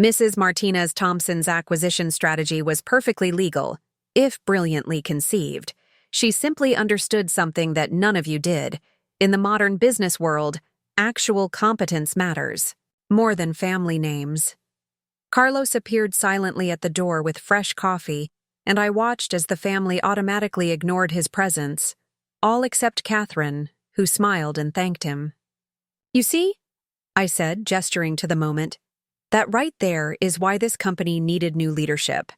Mrs. Martinez Thompson's acquisition strategy was perfectly legal, if brilliantly conceived. She simply understood something that none of you did. In the modern business world, actual competence matters, more than family names. Carlos appeared silently at the door with fresh coffee, and I watched as the family automatically ignored his presence, all except Catherine, who smiled and thanked him. You see, I said, gesturing to the moment, that right there is why this company needed new leadership.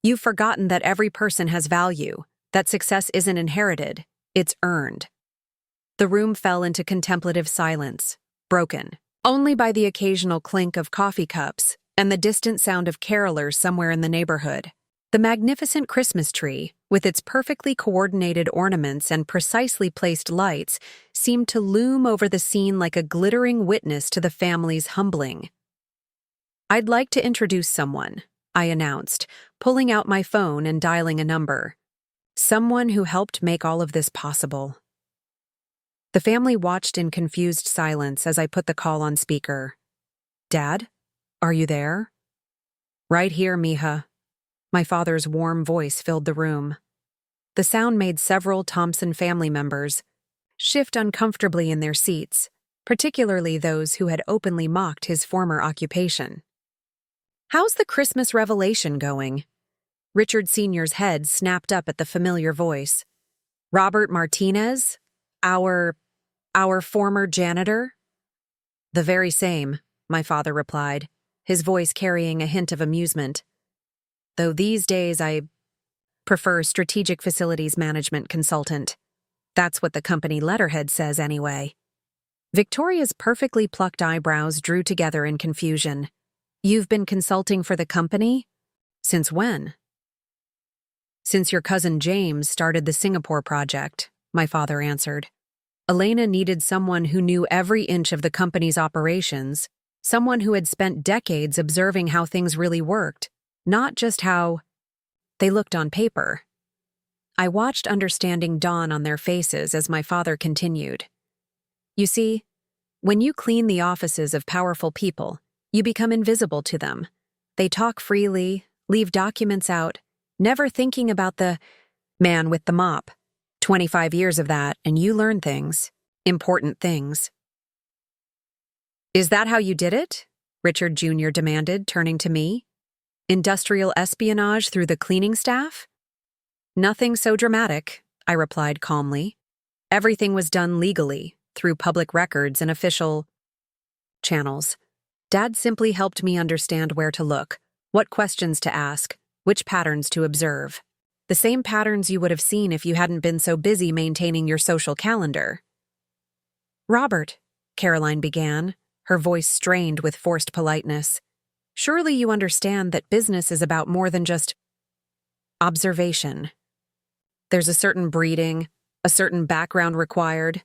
You've forgotten that every person has value, that success isn't inherited, it's earned. The room fell into contemplative silence, broken only by the occasional clink of coffee cups and the distant sound of carolers somewhere in the neighborhood. The magnificent Christmas tree, with its perfectly coordinated ornaments and precisely placed lights, seemed to loom over the scene like a glittering witness to the family's humbling. I'd like to introduce someone, I announced, pulling out my phone and dialing a number. Someone who helped make all of this possible. The family watched in confused silence as I put the call on speaker. Dad, are you there? Right here, mija. My father's warm voice filled the room. The sound made several Thompson family members shift uncomfortably in their seats, particularly those who had openly mocked his former occupation. How's the Christmas revelation going? Richard Sr.'s head snapped up at the familiar voice. Robert Martinez? Our former janitor? The very same, my father replied, his voice carrying a hint of amusement. Though these days I prefer strategic facilities management consultant. That's what the company letterhead says anyway. Victoria's perfectly plucked eyebrows drew together in confusion. You've been consulting for the company? Since when? Since your cousin James started the Singapore project, my father answered. Elena needed someone who knew every inch of the company's operations, someone who had spent decades observing how things really worked, not just how they looked on paper. I watched understanding dawn on their faces as my father continued. You see, when you clean the offices of powerful people, you become invisible to them. They talk freely, leave documents out, never thinking about the man with the mop. 25 years of that, and you learn things, important things. Is that how you did it? Richard Jr. demanded, turning to me. Industrial espionage through the cleaning staff? Nothing so dramatic, I replied calmly. Everything was done legally, through public records and official channels. Dad simply helped me understand where to look, what questions to ask, which patterns to observe. The same patterns you would have seen if you hadn't been so busy maintaining your social calendar. Robert, Caroline began, her voice strained with forced politeness. Surely you understand that business is about more than just observation. There's a certain breeding, a certain background required.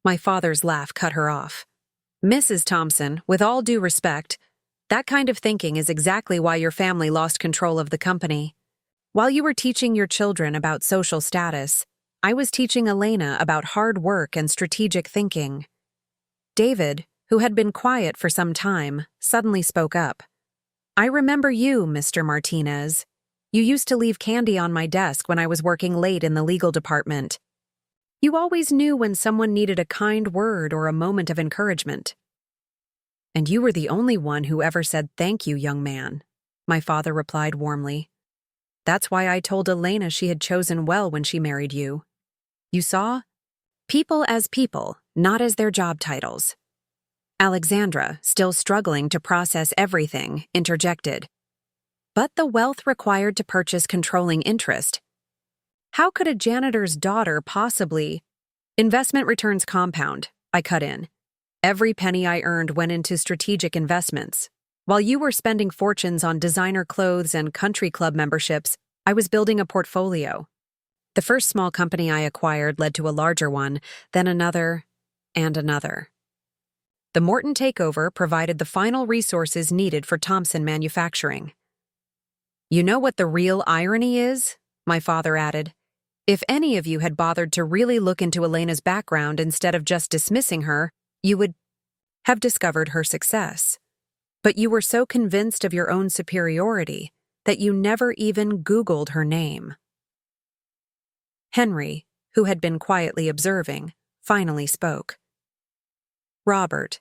My father's laugh cut her off. Mrs. Thompson, with all due respect, that kind of thinking is exactly why your family lost control of the company. While you were teaching your children about social status, I was teaching Elena about hard work and strategic thinking. David, who had been quiet for some time, suddenly spoke up. I remember you, Mr. Martinez. You used to leave candy on my desk when I was working late in the legal department. You always knew when someone needed a kind word or a moment of encouragement. And you were the only one who ever said thank you, young man, my father replied warmly. That's why I told Elena she had chosen well when she married you. You saw? People as people, not as their job titles. Alexandra, still struggling to process everything, interjected. But the wealth required to purchase controlling interest. How could a janitor's daughter possibly? Investment returns compound, I cut in. Every penny I earned went into strategic investments. While you were spending fortunes on designer clothes and country club memberships, I was building a portfolio. The first small company I acquired led to a larger one, then another, and another. The Morton takeover provided the final resources needed for Thompson Manufacturing. You know what the real irony is? My father added. If any of you had bothered to really look into Elena's background instead of just dismissing her, you would have discovered her success. But you were so convinced of your own superiority that you never even Googled her name. Henry, who had been quietly observing, finally spoke. Robert,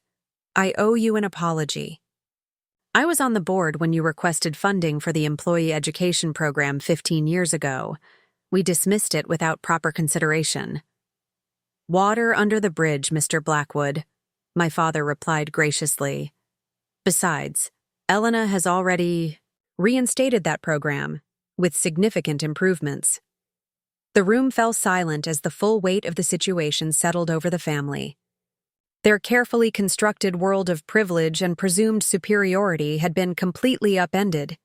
I owe you an apology. I was on the board when you requested funding for the employee education program 15 years ago. We dismissed it without proper consideration. Water under the bridge, Mr. Blackwood, my father replied graciously. Besides, Elena has already reinstated that program, with significant improvements. The room fell silent as the full weight of the situation settled over the family. Their carefully constructed world of privilege and presumed superiority had been completely upended,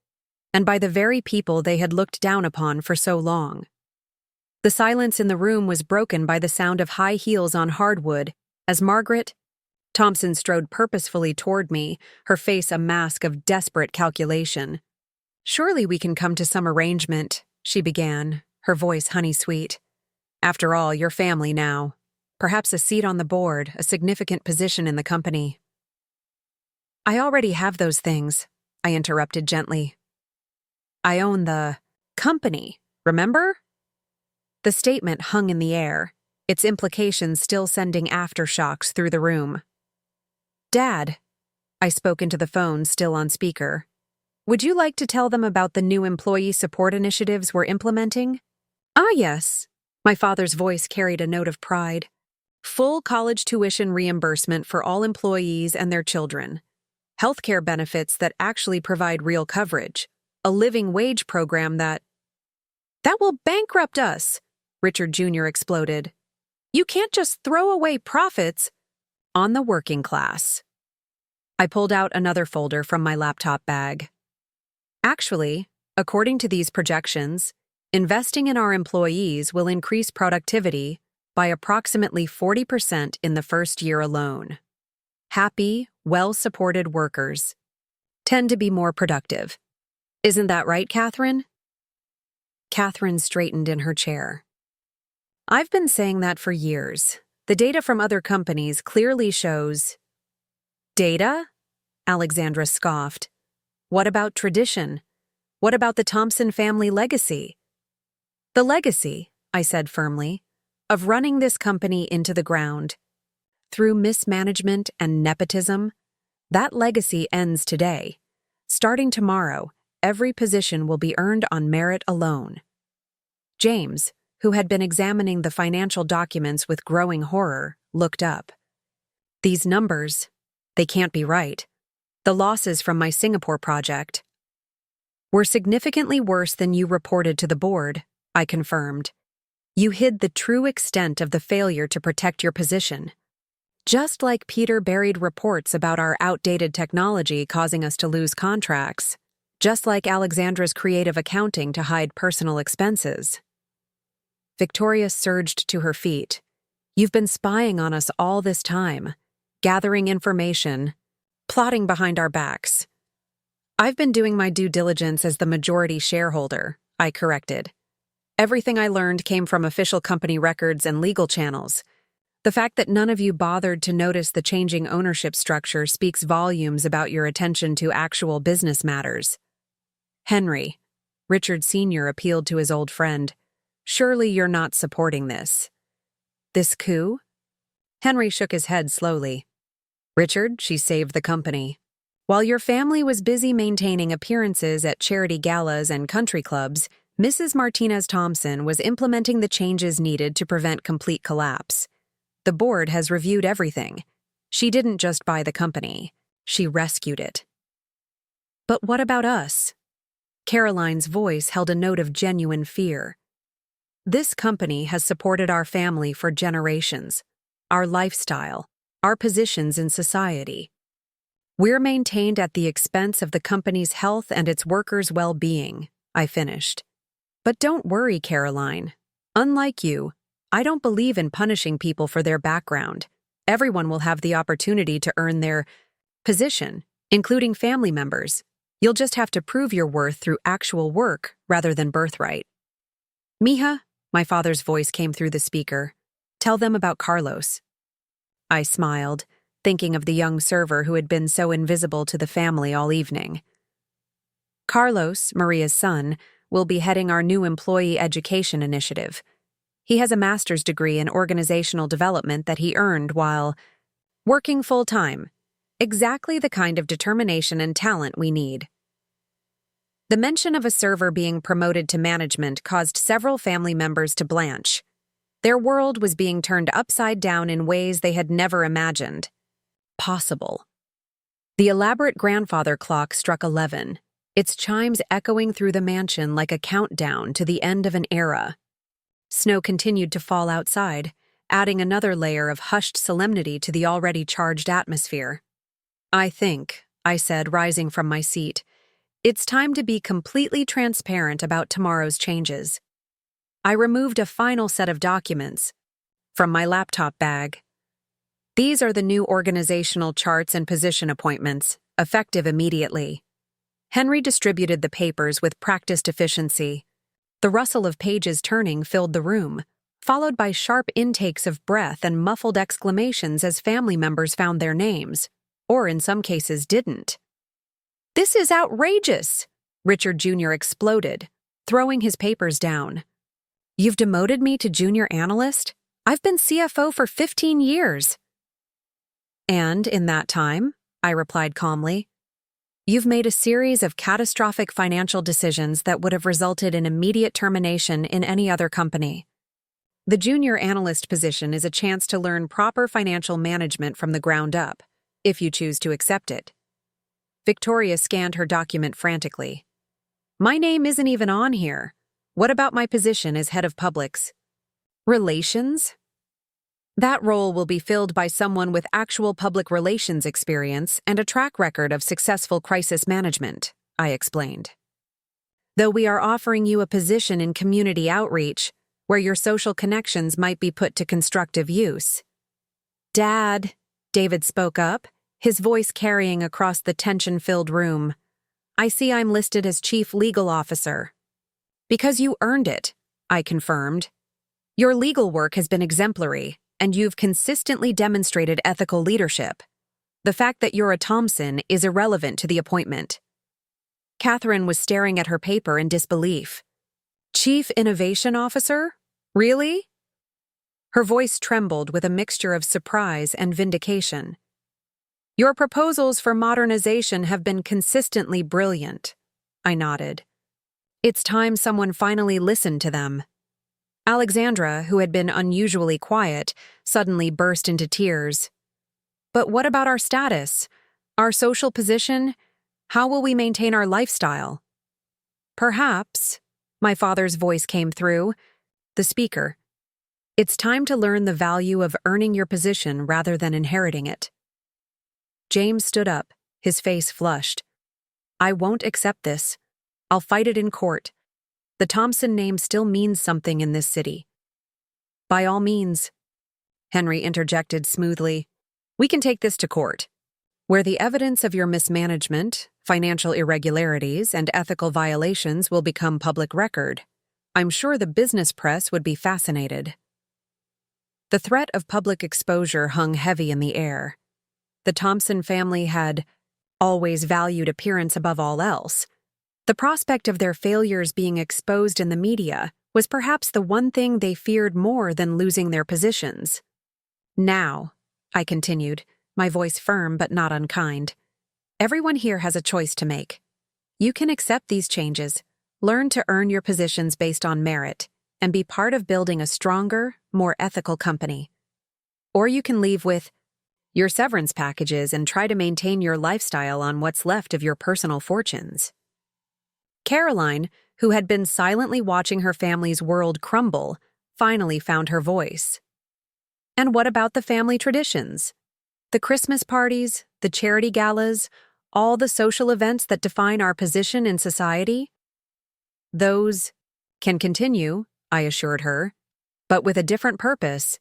and by the very people they had looked down upon for so long. The silence in the room was broken by the sound of high heels on hardwood as Margaret Thompson strode purposefully toward me, her face a mask of desperate calculation. Surely we can come to some arrangement, she began, her voice honey-sweet. After all, you're family now. Perhaps a seat on the board, a significant position in the company. I already have those things, I interrupted gently. I own the company, remember? The statement hung in the air, its implications still sending aftershocks through the room. Dad, I spoke into the phone still on speaker. Would you like to tell them about the new employee support initiatives we're implementing? Ah, yes. My father's voice carried a note of pride. Full college tuition reimbursement for all employees and their children. Healthcare benefits that actually provide real coverage. A living wage program that will bankrupt us, Richard Jr. exploded. You can't just throw away profits on the working class. I pulled out another folder from my laptop bag. Actually, according to these projections, investing in our employees will increase productivity by approximately 40% in the first year alone. Happy, well-supported workers tend to be more productive. Isn't that right, Catherine? Catherine straightened in her chair. I've been saying that for years. The data from other companies clearly shows. Data? Alexandra scoffed. What about tradition? What about the Thompson family legacy? The legacy, I said firmly, of running this company into the ground. Through mismanagement and nepotism, that legacy ends today. Starting tomorrow, every position will be earned on merit alone. James, who had been examining the financial documents with growing horror, looked up. These numbers, they can't be right. The losses from my Singapore project were significantly worse than you reported to the board, I confirmed. You hid the true extent of the failure to protect your position. Just like Peter buried reports about our outdated technology causing us to lose contracts. Just like Alexandra's creative accounting to hide personal expenses. Victoria surged to her feet. You've been spying on us all this time, gathering information, plotting behind our backs. I've been doing my due diligence as the majority shareholder, I corrected. Everything I learned came from official company records and legal channels. The fact that none of you bothered to notice the changing ownership structure speaks volumes about your attention to actual business matters. Henry, Richard Sr. appealed to his old friend. Surely you're not supporting this. This coup? Henry shook his head slowly. Richard, she saved the company. While your family was busy maintaining appearances at charity galas and country clubs, Mrs. Martinez Thompson was implementing the changes needed to prevent complete collapse. The board has reviewed everything. She didn't just buy the company. She rescued it. But what about us? Caroline's voice held a note of genuine fear. This company has supported our family for generations, our lifestyle, our positions in society. We're maintained at the expense of the company's health and its workers' well-being, I finished. But don't worry, Caroline. Unlike you, I don't believe in punishing people for their background. Everyone will have the opportunity to earn their position, including family members. You'll just have to prove your worth through actual work rather than birthright. Mija, my father's voice came through the speaker. Tell them about Carlos. I smiled, thinking of the young server who had been so invisible to the family all evening. Carlos, Maria's son, will be heading our new employee education initiative. He has a master's degree in organizational development that he earned while working full-time. Exactly the kind of determination and talent we need. The mention of a server being promoted to management caused several family members to blanch. Their world was being turned upside down in ways they had never imagined possible. The elaborate grandfather clock struck 11, its chimes echoing through the mansion like a countdown to the end of an era. Snow continued to fall outside, adding another layer of hushed solemnity to the already charged atmosphere. I think, I said, rising from my seat, it's time to be completely transparent about tomorrow's changes. I removed a final set of documents from my laptop bag. These are the new organizational charts and position appointments, effective immediately. Henry distributed the papers with practiced efficiency. The rustle of pages turning filled the room, followed by sharp intakes of breath and muffled exclamations as family members found their names, or in some cases didn't. This is outrageous, Richard Jr. exploded, throwing his papers down. You've demoted me to junior analyst? I've been CFO for 15 years. And in that time, I replied calmly, you've made a series of catastrophic financial decisions that would have resulted in immediate termination in any other company. The junior analyst position is a chance to learn proper financial management from the ground up, if you choose to accept it. Victoria scanned her document frantically. My name isn't even on here. What about my position as head of publics relations? That role will be filled by someone with actual public relations experience and a track record of successful crisis management, I explained. Though we are offering you a position in community outreach, where your social connections might be put to constructive use. Dad, David spoke up, his voice carrying across the tension-filled room. I see I'm listed as Chief Legal Officer. Because you earned it, I confirmed. Your legal work has been exemplary, and you've consistently demonstrated ethical leadership. The fact that you're a Thompson is irrelevant to the appointment. Catherine was staring at her paper in disbelief. Chief Innovation Officer? Really? Her voice trembled with a mixture of surprise and vindication. Your proposals for modernization have been consistently brilliant, I nodded. It's time someone finally listened to them. Alexandra, who had been unusually quiet, suddenly burst into tears. But what about our status? Our social position? How will we maintain our lifestyle? Perhaps, my father's voice came through, the speaker. It's time to learn the value of earning your position rather than inheriting it. James stood up, his face flushed. I won't accept this. I'll fight it in court. The Thompson name still means something in this city. By all means, Henry interjected smoothly, we can take this to court, where the evidence of your mismanagement, financial irregularities, and ethical violations will become public record. I'm sure the business press would be fascinated. The threat of public exposure hung heavy in the air. The Thompson family had always valued appearance above all else. The prospect of their failures being exposed in the media was perhaps the one thing they feared more than losing their positions. Now, I continued, my voice firm but not unkind, everyone here has a choice to make. You can accept these changes, learn to earn your positions based on merit, and be part of building a stronger, more ethical company. Or you can leave with your severance packages and try to maintain your lifestyle on what's left of your personal fortunes. Caroline, who had been silently watching her family's world crumble, finally found her voice. And what about the family traditions? The Christmas parties, the charity galas, all the social events that define our position in society? Those can continue, I assured her, but with a different purpose.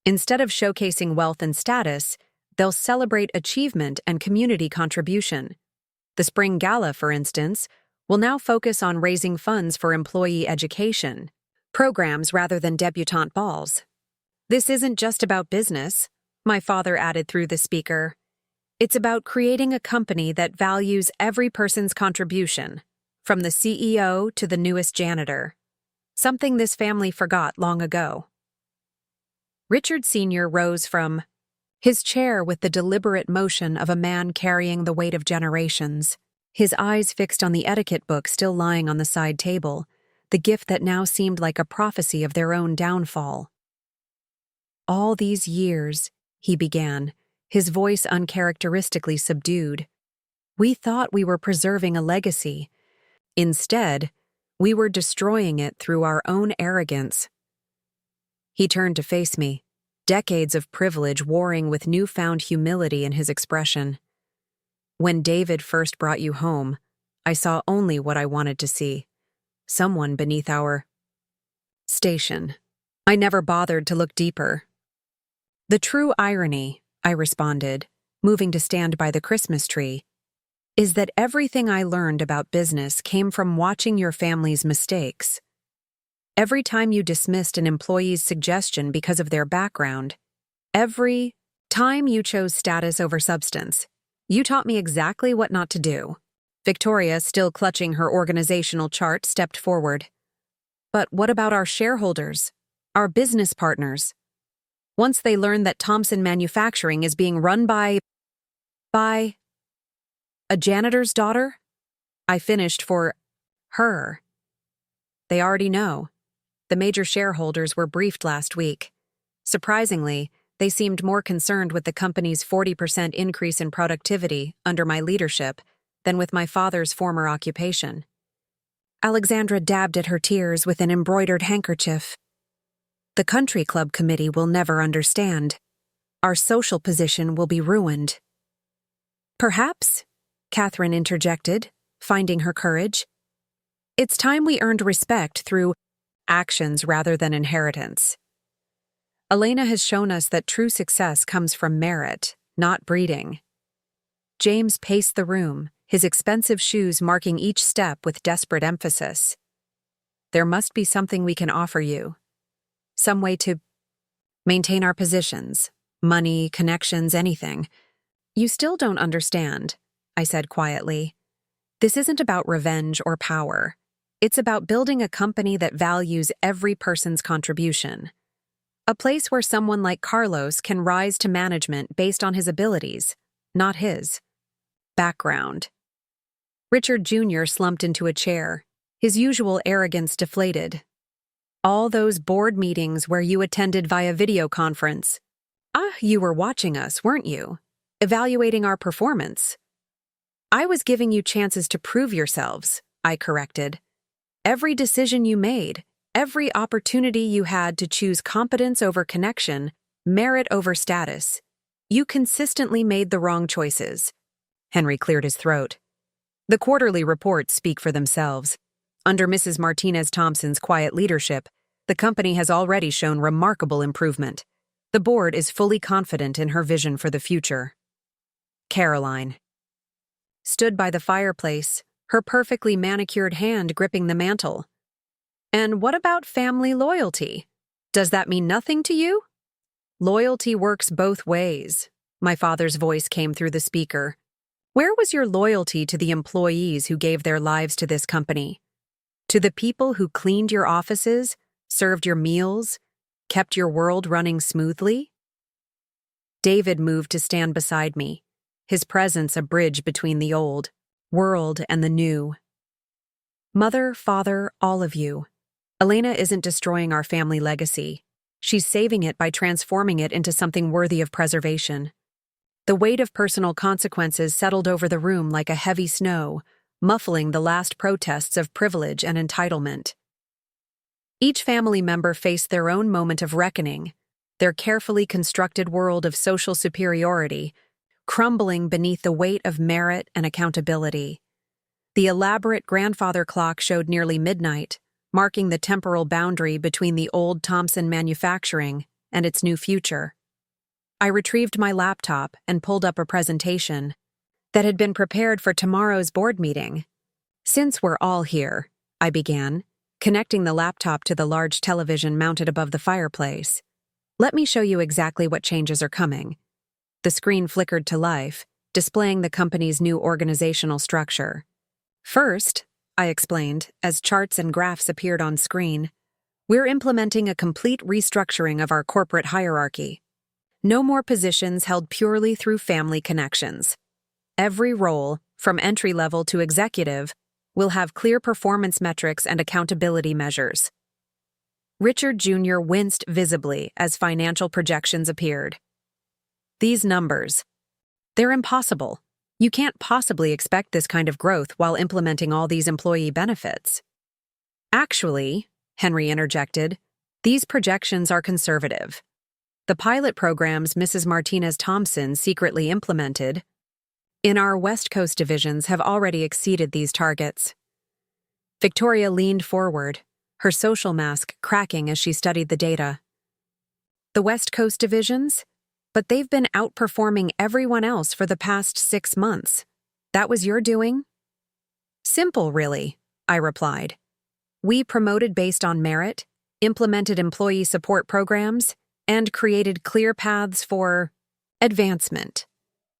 Instead of showcasing wealth and status, they'll celebrate achievement and community contribution. The Spring Gala, for instance, will now focus on raising funds for employee education, programs rather than debutante balls. This isn't just about business, my father added through the speaker. It's about creating a company that values every person's contribution, from the CEO to the newest janitor. Something this family forgot long ago. Richard Sr. rose from his chair with the deliberate motion of a man carrying the weight of generations, his eyes fixed on the etiquette book still lying on the side table, the gift that now seemed like a prophecy of their own downfall. All these years, he began, his voice uncharacteristically subdued, we thought we were preserving a legacy. Instead, we were destroying it through our own arrogance. He turned to face me, decades of privilege warring with newfound humility in his expression. When David first brought you home, I saw only what I wanted to see, someone beneath our station. I never bothered to look deeper. The true irony, I responded, moving to stand by the Christmas tree, is that everything I learned about business came from watching your family's mistakes. Every time you dismissed an employee's suggestion because of their background, every time you chose status over substance, you taught me exactly what not to do. Victoria, still clutching her organizational chart, stepped forward. But what about our shareholders, our business partners? Once they learn that Thompson Manufacturing is being run by a janitor's daughter? I finished for her. They already know. The major shareholders were briefed last week. Surprisingly, they seemed more concerned with the company's 40% increase in productivity under my leadership than with my father's former occupation. Alexandra dabbed at her tears with an embroidered handkerchief. The country club committee will never understand. Our social position will be ruined. Perhaps, Catherine interjected, finding her courage. It's time we earned respect through actions rather than inheritance. Elena has shown us that true success comes from merit, not breeding. James paced the room, his expensive shoes marking each step with desperate emphasis. There must be something we can offer you. Some way to maintain our positions. Money, connections, anything. You still don't understand, I said quietly. This isn't about revenge or power. It's about building a company that values every person's contribution. A place where someone like Carlos can rise to management based on his abilities, not his background. Richard Jr. slumped into a chair, his usual arrogance deflated. All those board meetings where you attended via video conference. You were watching us, weren't you? Evaluating our performance. I was giving you chances to prove yourselves, I corrected. Every decision you made, every opportunity you had to choose competence over connection, merit over status, you consistently made the wrong choices. Henry cleared his throat. The quarterly reports speak for themselves. Under Mrs. Martinez-Thompson's quiet leadership, the company has already shown remarkable improvement. The board is fully confident in her vision for the future. Caroline stood by the fireplace, her perfectly manicured hand gripping the mantel. And what about family loyalty? Does that mean nothing to you? Loyalty works both ways, my father's voice came through the speaker. Where was your loyalty to the employees who gave their lives to this company? To the people who cleaned your offices, served your meals, kept your world running smoothly? David moved to stand beside me, his presence a bridge between the old world and the new. Mother, father, all of you. Elena isn't destroying our family legacy. She's saving it by transforming it into something worthy of preservation. The weight of personal consequences settled over the room like a heavy snow, muffling the last protests of privilege and entitlement. Each family member faced their own moment of reckoning, their carefully constructed world of social superiority, crumbling beneath the weight of merit and accountability. The elaborate grandfather clock showed nearly midnight, marking the temporal boundary between the old Thompson manufacturing and its new future. I retrieved my laptop and pulled up a presentation that had been prepared for tomorrow's board meeting. Since we're all here, I began, connecting the laptop to the large television mounted above the fireplace. Let me show you exactly what changes are coming. The screen flickered to life, displaying the company's new organizational structure. First, I explained, as charts and graphs appeared on screen, we're implementing a complete restructuring of our corporate hierarchy. No more positions held purely through family connections. Every role, from entry-level to executive, will have clear performance metrics and accountability measures. Richard Jr. winced visibly as financial projections appeared. These numbers, they're impossible. You can't possibly expect this kind of growth while implementing all these employee benefits. Actually, Henry interjected, these projections are conservative. The pilot programs Mrs. Martinez-Thompson secretly implemented in our West Coast divisions have already exceeded these targets. Victoria leaned forward, her social mask cracking as she studied the data. The West Coast divisions? But they've been outperforming everyone else for the past 6 months. That was your doing? Simple, really, I replied. We promoted based on merit, implemented employee support programs, and created clear paths for advancement.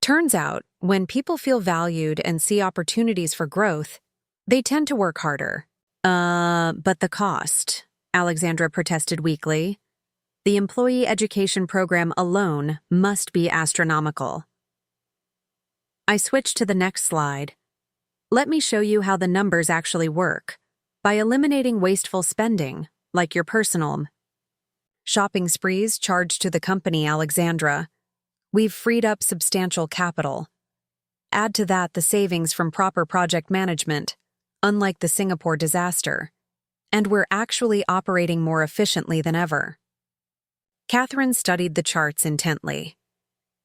Turns out, when people feel valued and see opportunities for growth, they tend to work harder. But the cost, Alexandra protested weakly. The employee education program alone must be astronomical. I switched to the next slide. Let me show you how the numbers actually work, by eliminating wasteful spending, like your personal shopping sprees charged to the company, Alexandra. We've freed up substantial capital. Add to that the savings from proper project management, unlike the Singapore disaster, and we're actually operating more efficiently than ever. Catherine studied the charts intently.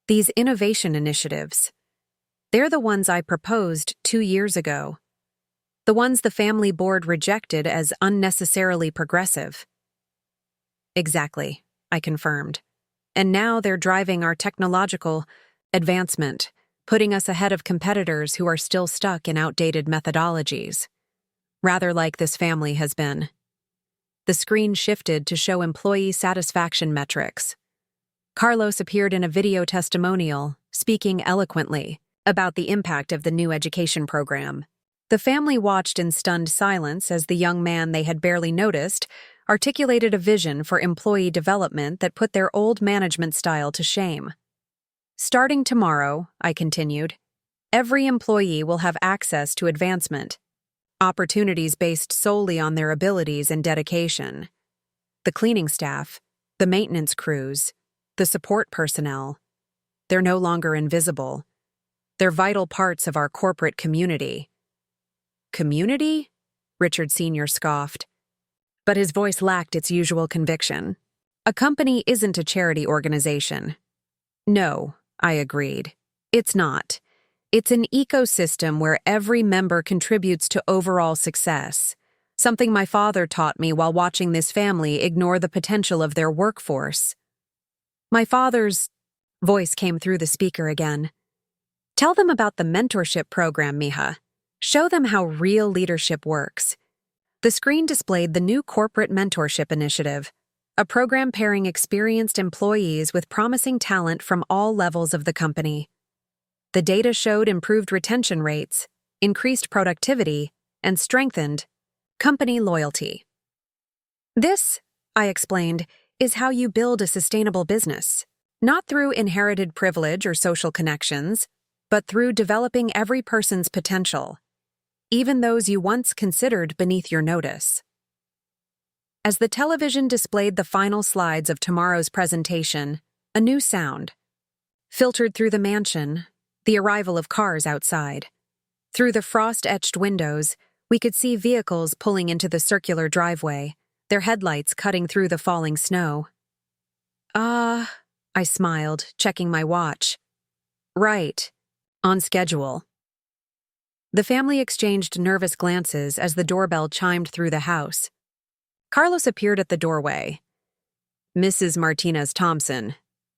These innovation initiatives, they're the ones I proposed 2 years ago. The ones the family board rejected as unnecessarily progressive. Exactly, I confirmed. And now they're driving our technological advancement, putting us ahead of competitors who are still stuck in outdated methodologies. Rather like this family has been. The screen shifted to show employee satisfaction metrics. Carlos appeared in a video testimonial, speaking eloquently about the impact of the new education program. The family watched in stunned silence as the young man they had barely noticed articulated a vision for employee development that put their old management style to shame. Starting tomorrow, I continued, every employee will have access to advancement, opportunities based solely on their abilities and dedication. The cleaning staff, the maintenance crews, the support personnel, they're no longer invisible. They're vital parts of our corporate community. Community? Richard Sr. scoffed. But his voice lacked its usual conviction. A company isn't a charity organization. No, I agreed. It's not. It's an ecosystem where every member contributes to overall success, something my father taught me while watching this family ignore the potential of their workforce. My father's voice came through the speaker again. Tell them about the mentorship program, Mija. Show them how real leadership works. The screen displayed the new corporate mentorship initiative, a program pairing experienced employees with promising talent from all levels of the company. The data showed improved retention rates, increased productivity, and strengthened company loyalty. This, I explained, is how you build a sustainable business, not through inherited privilege or social connections, but through developing every person's potential, even those you once considered beneath your notice. As the television displayed the final slides of tomorrow's presentation, a new sound filtered through the mansion, the arrival of cars outside. Through the frost-etched windows, we could see vehicles pulling into the circular driveway, their headlights cutting through the falling snow. I smiled, checking my watch. Right. On schedule. The family exchanged nervous glances as the doorbell chimed through the house. Carlos appeared at the doorway. Mrs. Martinez Thompson.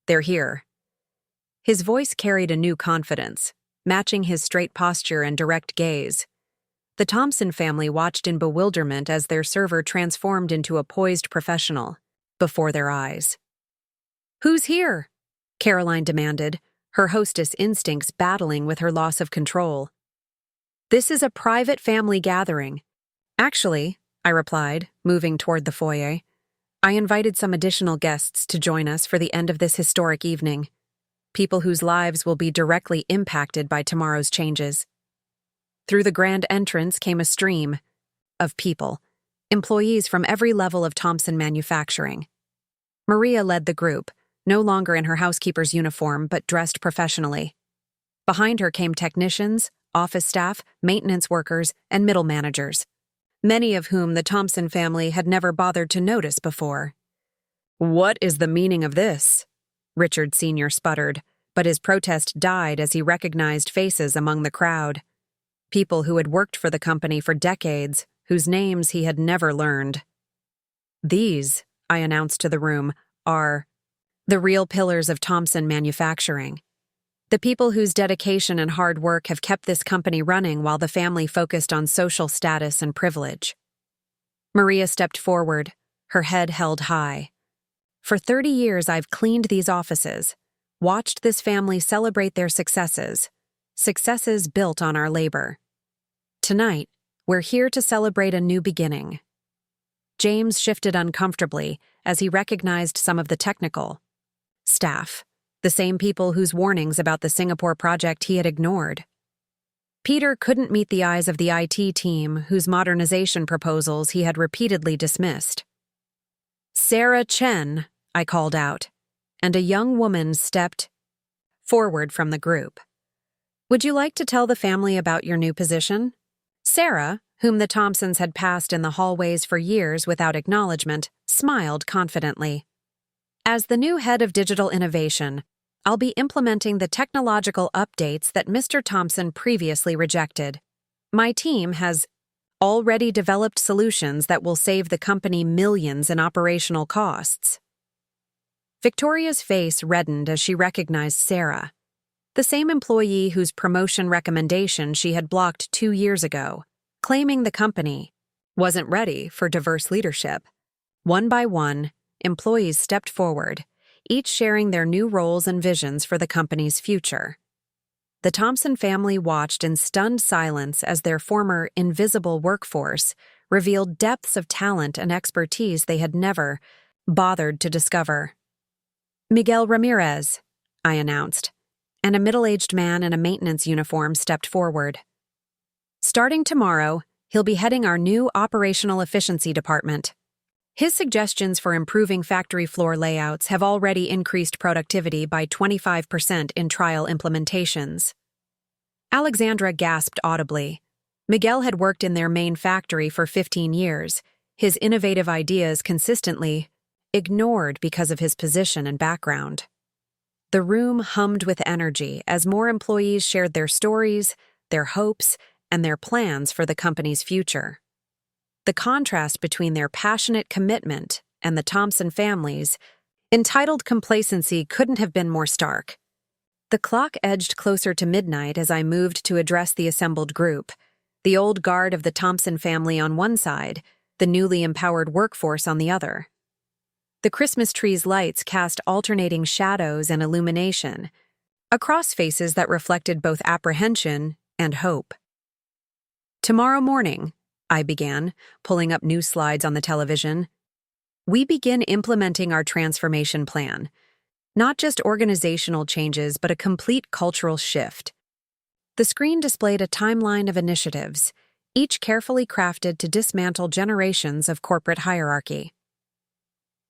They're here. His voice carried a new confidence, matching his straight posture and direct gaze. The Thompson family watched in bewilderment as their server transformed into a poised professional before their eyes. Who's here? Caroline demanded, her hostess instincts battling with her loss of control. This is a private family gathering. Actually, I replied, moving toward the foyer, I invited some additional guests to join us for the end of this historic evening. People whose lives will be directly impacted by tomorrow's changes. Through the grand entrance came a stream of people, employees from every level of Thompson Manufacturing. Maria led the group, no longer in her housekeeper's uniform but dressed professionally. Behind her came technicians, office staff, maintenance workers, and middle managers, many of whom the Thompson family had never bothered to notice before. What is the meaning of this? Richard Sr. sputtered, but his protest died as he recognized faces among the crowd. People who had worked for the company for decades, whose names he had never learned. These, I announced to the room, are the real pillars of Thompson Manufacturing. The people whose dedication and hard work have kept this company running while the family focused on social status and privilege. Maria stepped forward, her head held high. For 30 years, I've cleaned these offices, watched this family celebrate their successes built on our labor. Tonight, we're here to celebrate a new beginning. James shifted uncomfortably as he recognized some of the technical staff, the same people whose warnings about the Singapore project he had ignored. Peter couldn't meet the eyes of the IT team whose modernization proposals he had repeatedly dismissed. Sarah Chen, I called out, and a young woman stepped forward from the group. Would you like to tell the family about your new position? Sarah, whom the Thompsons had passed in the hallways for years without acknowledgement, smiled confidently. As the new head of digital innovation, I'll be implementing the technological updates that Mr. Thompson previously rejected. My team has already developed solutions that will save the company millions in operational costs. Victoria's face reddened as she recognized Sarah. The same employee whose promotion recommendation she had blocked 2 years ago, claiming the company wasn't ready for diverse leadership. One by one, employees stepped forward, each sharing their new roles and visions for the company's future. The Thompson family watched in stunned silence as their former invisible workforce revealed depths of talent and expertise they had never bothered to discover. "Miguel Ramirez," I announced, and a middle-aged man in a maintenance uniform stepped forward. "Starting tomorrow, he'll be heading our new operational efficiency department. His suggestions for improving factory floor layouts have already increased productivity by 25% in trial implementations." Alexandra gasped audibly. Miguel had worked in their main factory for 15 years, his innovative ideas consistently ignored because of his position and background. The room hummed with energy as more employees shared their stories, their hopes, and their plans for the company's future. The contrast between their passionate commitment and the Thompson family's entitled complacency couldn't have been more stark. The clock edged closer to midnight as I moved to address the assembled group, the old guard of the Thompson family on one side, the newly empowered workforce on the other. The Christmas tree's lights cast alternating shadows and illumination across faces that reflected both apprehension and hope. "Tomorrow morning," I began, pulling up news slides on the television, "we begin implementing our transformation plan. Not just organizational changes, but a complete cultural shift." The screen displayed a timeline of initiatives, each carefully crafted to dismantle generations of corporate hierarchy.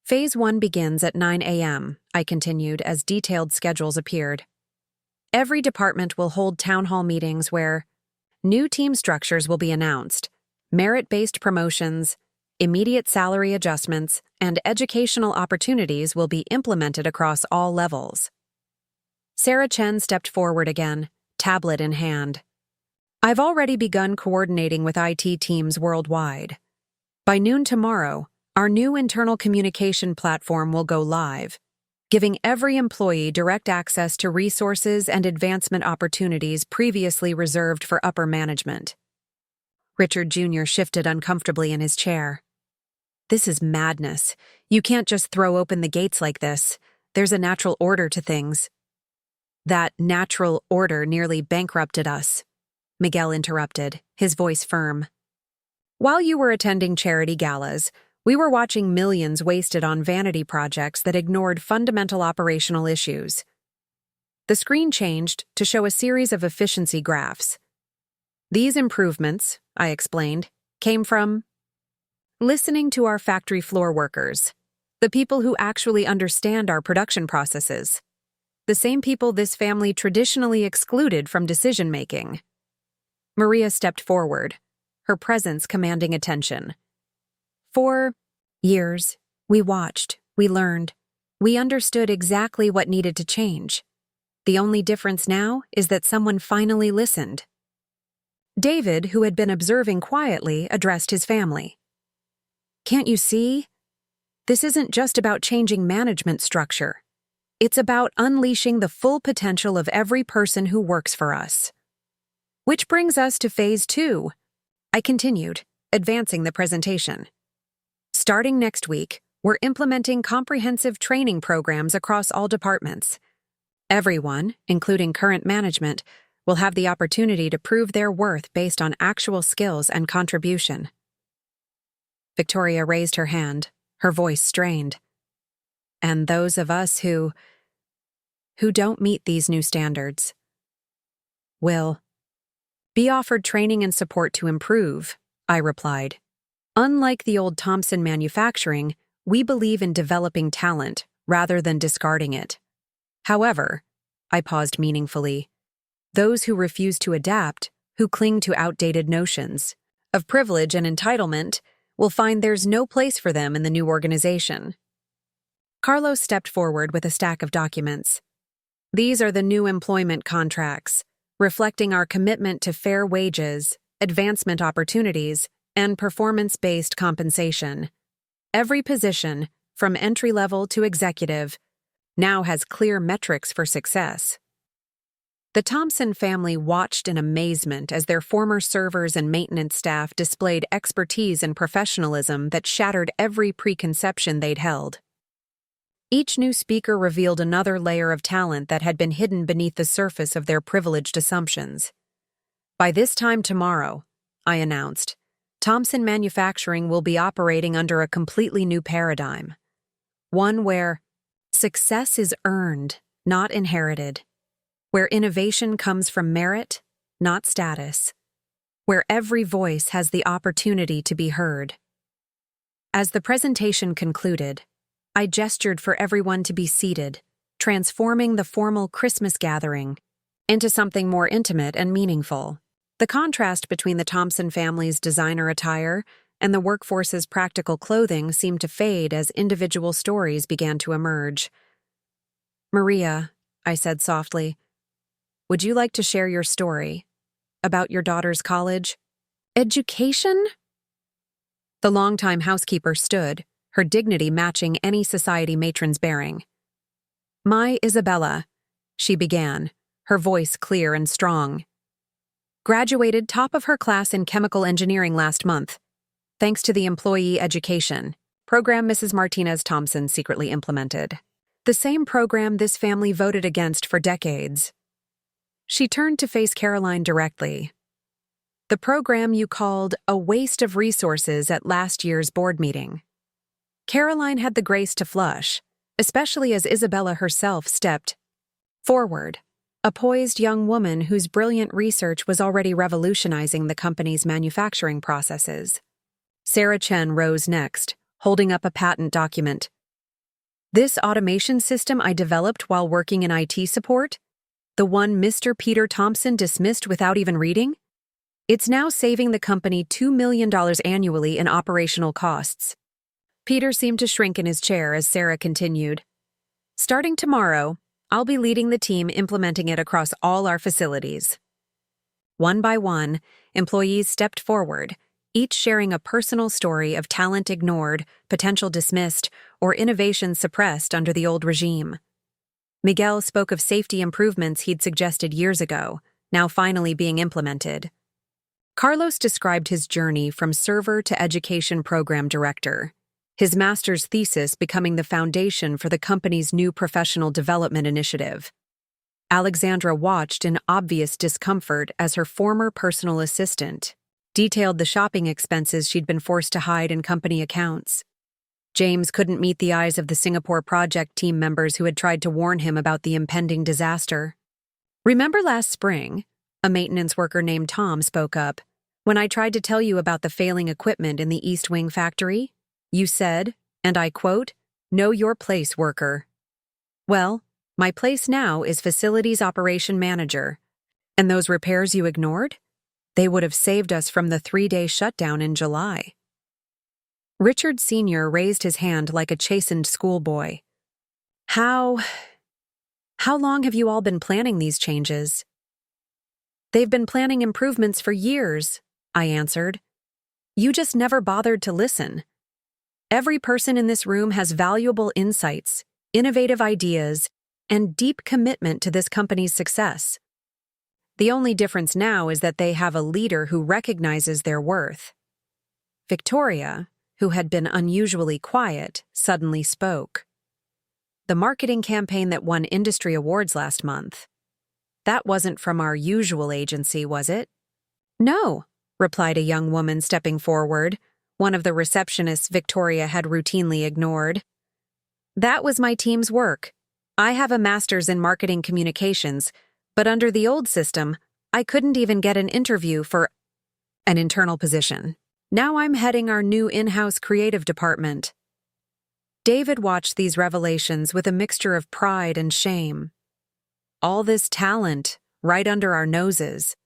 "Phase 1 begins at 9 a.m., I continued as detailed schedules appeared. "Every department will hold town hall meetings where new team structures will be announced, merit-based promotions, immediate salary adjustments, and educational opportunities will be implemented across all levels." Sarah Chen stepped forward again, tablet in hand. "I've already begun coordinating with IT teams worldwide. By noon tomorrow, our new internal communication platform will go live, giving every employee direct access to resources and advancement opportunities previously reserved for upper management." Richard Jr. shifted uncomfortably in his chair. "This is madness. You can't just throw open the gates like this. There's a natural order to things." "That natural order nearly bankrupted us," Miguel interrupted, his voice firm. "While you were attending charity galas, we were watching millions wasted on vanity projects that ignored fundamental operational issues." The screen changed to show a series of efficiency graphs. "These improvements," I explained, "came from listening to our factory floor workers, the people who actually understand our production processes, the same people this family traditionally excluded from decision-making." Maria stepped forward, her presence commanding attention. "For years, we watched, we learned, we understood exactly what needed to change. The only difference now is that someone finally listened." David, who had been observing quietly, addressed his family. "Can't you see? This isn't just about changing management structure. It's about unleashing the full potential of every person who works for us." "Which brings us to phase 2, I continued, advancing the presentation. "Starting next week, we're implementing comprehensive training programs across all departments. Everyone, including current management, will have the opportunity to prove their worth based on actual skills and contribution." Victoria raised her hand, her voice strained. "And those of us who don't meet these new standards will be offered training and support to improve," I replied. "Unlike the old Thompson manufacturing, we believe in developing talent rather than discarding it. However," I paused meaningfully, "those who refuse to adapt, who cling to outdated notions of privilege and entitlement, will find there's no place for them in the new organization." Carlos stepped forward with a stack of documents. "These are the new employment contracts, reflecting our commitment to fair wages, advancement opportunities, and performance-based compensation. Every position, from entry-level to executive, now has clear metrics for success." The Thompson family watched in amazement as their former servers and maintenance staff displayed expertise and professionalism that shattered every preconception they'd held. Each new speaker revealed another layer of talent that had been hidden beneath the surface of their privileged assumptions. By this time tomorrow, I announced, Thompson Manufacturing will be operating under a completely new paradigm. One where success is earned, not inherited. Where innovation comes from merit, not status. Where every voice has the opportunity to be heard. As the presentation concluded, I gestured for everyone to be seated, transforming the formal Christmas gathering into something more intimate and meaningful. The contrast between the Thompson family's designer attire and the workforce's practical clothing seemed to fade as individual stories began to emerge. "Maria," I said softly, "would you like to share your story about your daughter's college education?" The longtime housekeeper stood, her dignity matching any society matron's bearing. "My Isabella," she began, her voice clear and strong. "Graduated top of her class in chemical engineering last month, thanks to the employee education program Mrs. Martinez Thompson secretly implemented. The same program this family voted against for decades." She turned to face Caroline directly. "The program you called a waste of resources at last year's board meeting." Caroline had the grace to flush, especially as Isabella herself stepped forward, a poised young woman whose brilliant research was already revolutionizing the company's manufacturing processes. Sarah Chen rose next, holding up a patent document. "This automation system I developed while working in IT support? The one Mr. Peter Thompson dismissed without even reading? It's now saving the company $2 million annually in operational costs." Peter seemed to shrink in his chair as Sarah continued. "Starting tomorrow, I'll be leading the team implementing it across all our facilities." One by one, employees stepped forward, each sharing a personal story of talent ignored, potential dismissed, or innovation suppressed under the old regime. Miguel spoke of safety improvements he'd suggested years ago, now finally being implemented. Carlos described his journey from server to education program director, his master's thesis becoming the foundation for the company's new professional development initiative. Alexandra watched in obvious discomfort as her former personal assistant detailed the shopping expenses she'd been forced to hide in company accounts. James couldn't meet the eyes of the Singapore project team members who had tried to warn him about the impending disaster. "Remember last spring?" a maintenance worker named Tom spoke up. "When I tried to tell you about the failing equipment in the East Wing factory? You said, and I quote, 'Know your place, worker.' Well, my place now is Facilities Operation Manager. And those repairs you ignored? They would have saved us from the 3-day shutdown in July." Richard Sr. raised his hand like a chastened schoolboy. How long have you all been planning these changes?" "They've been planning improvements for years," I answered. "You just never bothered to listen. Every person in this room has valuable insights, innovative ideas, and deep commitment to this company's success. The only difference now is that they have a leader who recognizes their worth." Victoria, who had been unusually quiet, suddenly spoke. "The marketing campaign that won industry awards last month. That wasn't from our usual agency, was it?" "No," replied a young woman stepping forward, one of the receptionists Victoria had routinely ignored. "That was my team's work. I have a master's in marketing communications, but under the old system, I couldn't even get an interview for an internal position. Now I'm heading our new in-house creative department." David watched these revelations with a mixture of pride and shame. All this talent, right under our noses.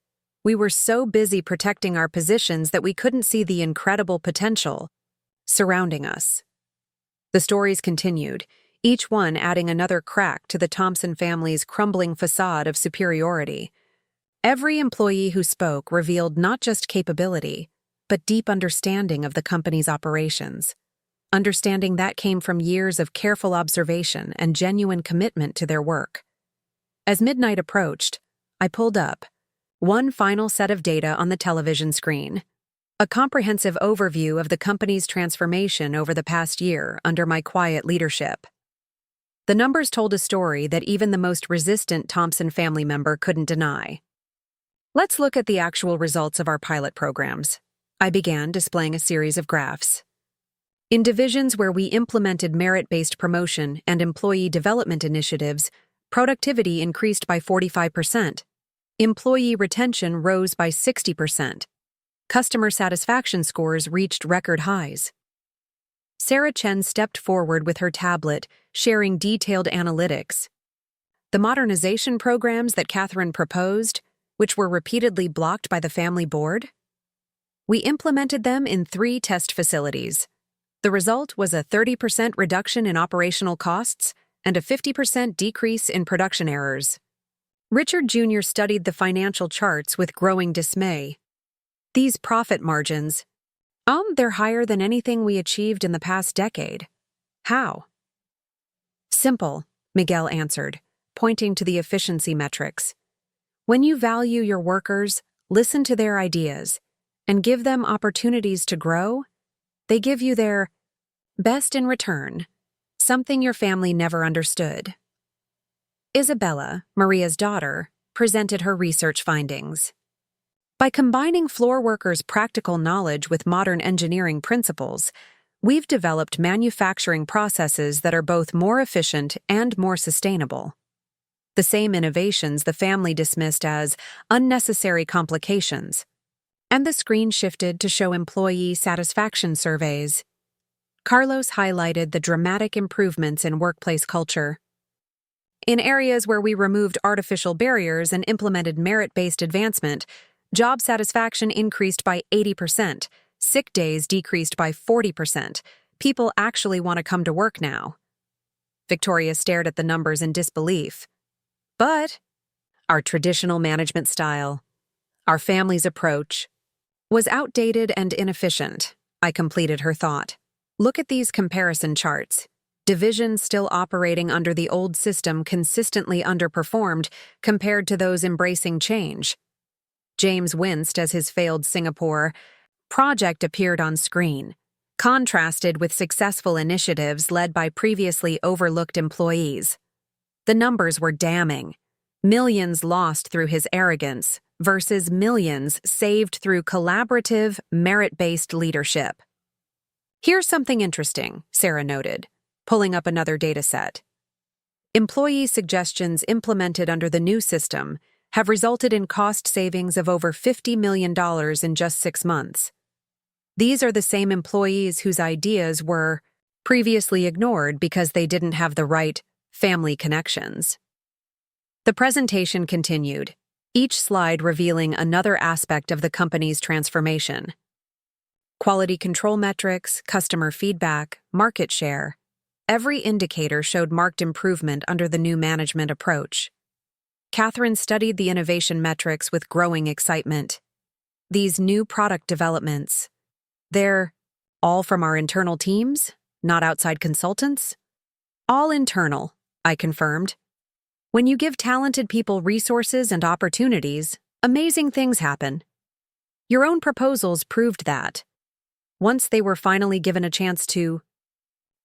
We were so busy protecting our positions that we couldn't see the incredible potential surrounding us. The stories continued, each one adding another crack to the Thompson family's crumbling facade of superiority. Every employee who spoke revealed not just capability, but deep understanding of the company's operations. Understanding that came from years of careful observation and genuine commitment to their work. As midnight approached, I pulled up one final set of data on the television screen. A comprehensive overview of the company's transformation over the past year under my quiet leadership. The numbers told a story that even the most resistant Thompson family member couldn't deny. Let's look at the actual results of our pilot programs. I began displaying a series of graphs. In divisions where we implemented merit-based promotion and employee development initiatives, productivity increased by 45%. Employee retention rose by 60%. Customer satisfaction scores reached record highs. Sarah Chen stepped forward with her tablet, sharing detailed analytics. The modernization programs that Catherine proposed, which were repeatedly blocked by the family board? We implemented them in 3 test facilities. The result was a 30% reduction in operational costs and a 50% decrease in production errors. Richard Jr. studied the financial charts with growing dismay. These profit margins, they're higher than anything we achieved in the past decade. How? Simple, Miguel answered, pointing to the efficiency metrics. When you value your workers, listen to their ideas, and give them opportunities to grow, they give you their best in return, something your family never understood. Isabella, Maria's daughter, presented her research findings. By combining floor workers' practical knowledge with modern engineering principles, we've developed manufacturing processes that are both more efficient and more sustainable. The same innovations the family dismissed as unnecessary complications. And the screen shifted to show employee satisfaction surveys. Carlos highlighted the dramatic improvements in workplace culture. In areas where we removed artificial barriers and implemented merit-based advancement, job satisfaction increased by 80%, sick days decreased by 40%. People actually want to come to work now. Victoria stared at the numbers in disbelief. But our traditional management style, our family's approach, was outdated and inefficient. I completed her thought. Look at these comparison charts. Divisions still operating under the old system consistently underperformed compared to those embracing change. James winced as his failed Singapore project appeared on screen, contrasted with successful initiatives led by previously overlooked employees. The numbers were damning. Millions lost through his arrogance versus millions saved through collaborative, merit-based leadership. Here's something interesting, Sarah noted, pulling up another data set. Employee suggestions implemented under the new system have resulted in cost savings of over $50 million in just 6 months. These are the same employees whose ideas were previously ignored because they didn't have the right family connections. The presentation continued, each slide revealing another aspect of the company's transformation. Quality control metrics, customer feedback, market share. Every indicator showed marked improvement under the new management approach. Catherine studied the innovation metrics with growing excitement. These new product developments, they're all from our internal teams, not outside consultants? All internal, I confirmed. When you give talented people resources and opportunities, amazing things happen. Your own proposals proved that. Once they were finally given a chance to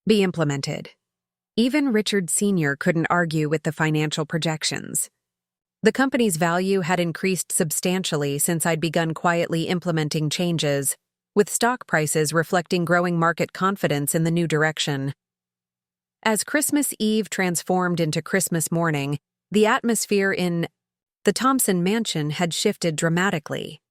be implemented. Even Richard Sr. couldn't argue with the financial projections. The company's value had increased substantially since I'd begun quietly implementing changes, with stock prices reflecting growing market confidence in the new direction. As Christmas Eve transformed into Christmas morning, the atmosphere in the Thompson mansion had shifted dramatically.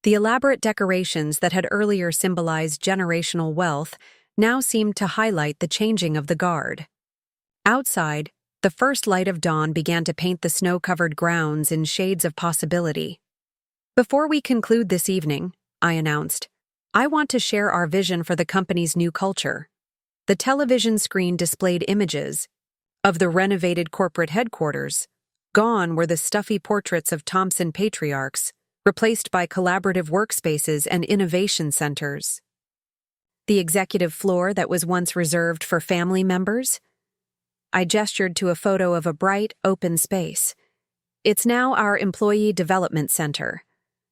The elaborate decorations that had earlier symbolized generational wealth now seemed to highlight the changing of the guard. Outside, the first light of dawn began to paint the snow-covered grounds in shades of possibility. Before we conclude this evening, I announced, I want to share our vision for the company's new culture. The television screen displayed images of the renovated corporate headquarters. Gone were the stuffy portraits of Thompson patriarchs, replaced by collaborative workspaces and innovation centers. The executive floor that was once reserved for family members? I gestured to a photo of a bright, open space. It's now our Employee Development Center.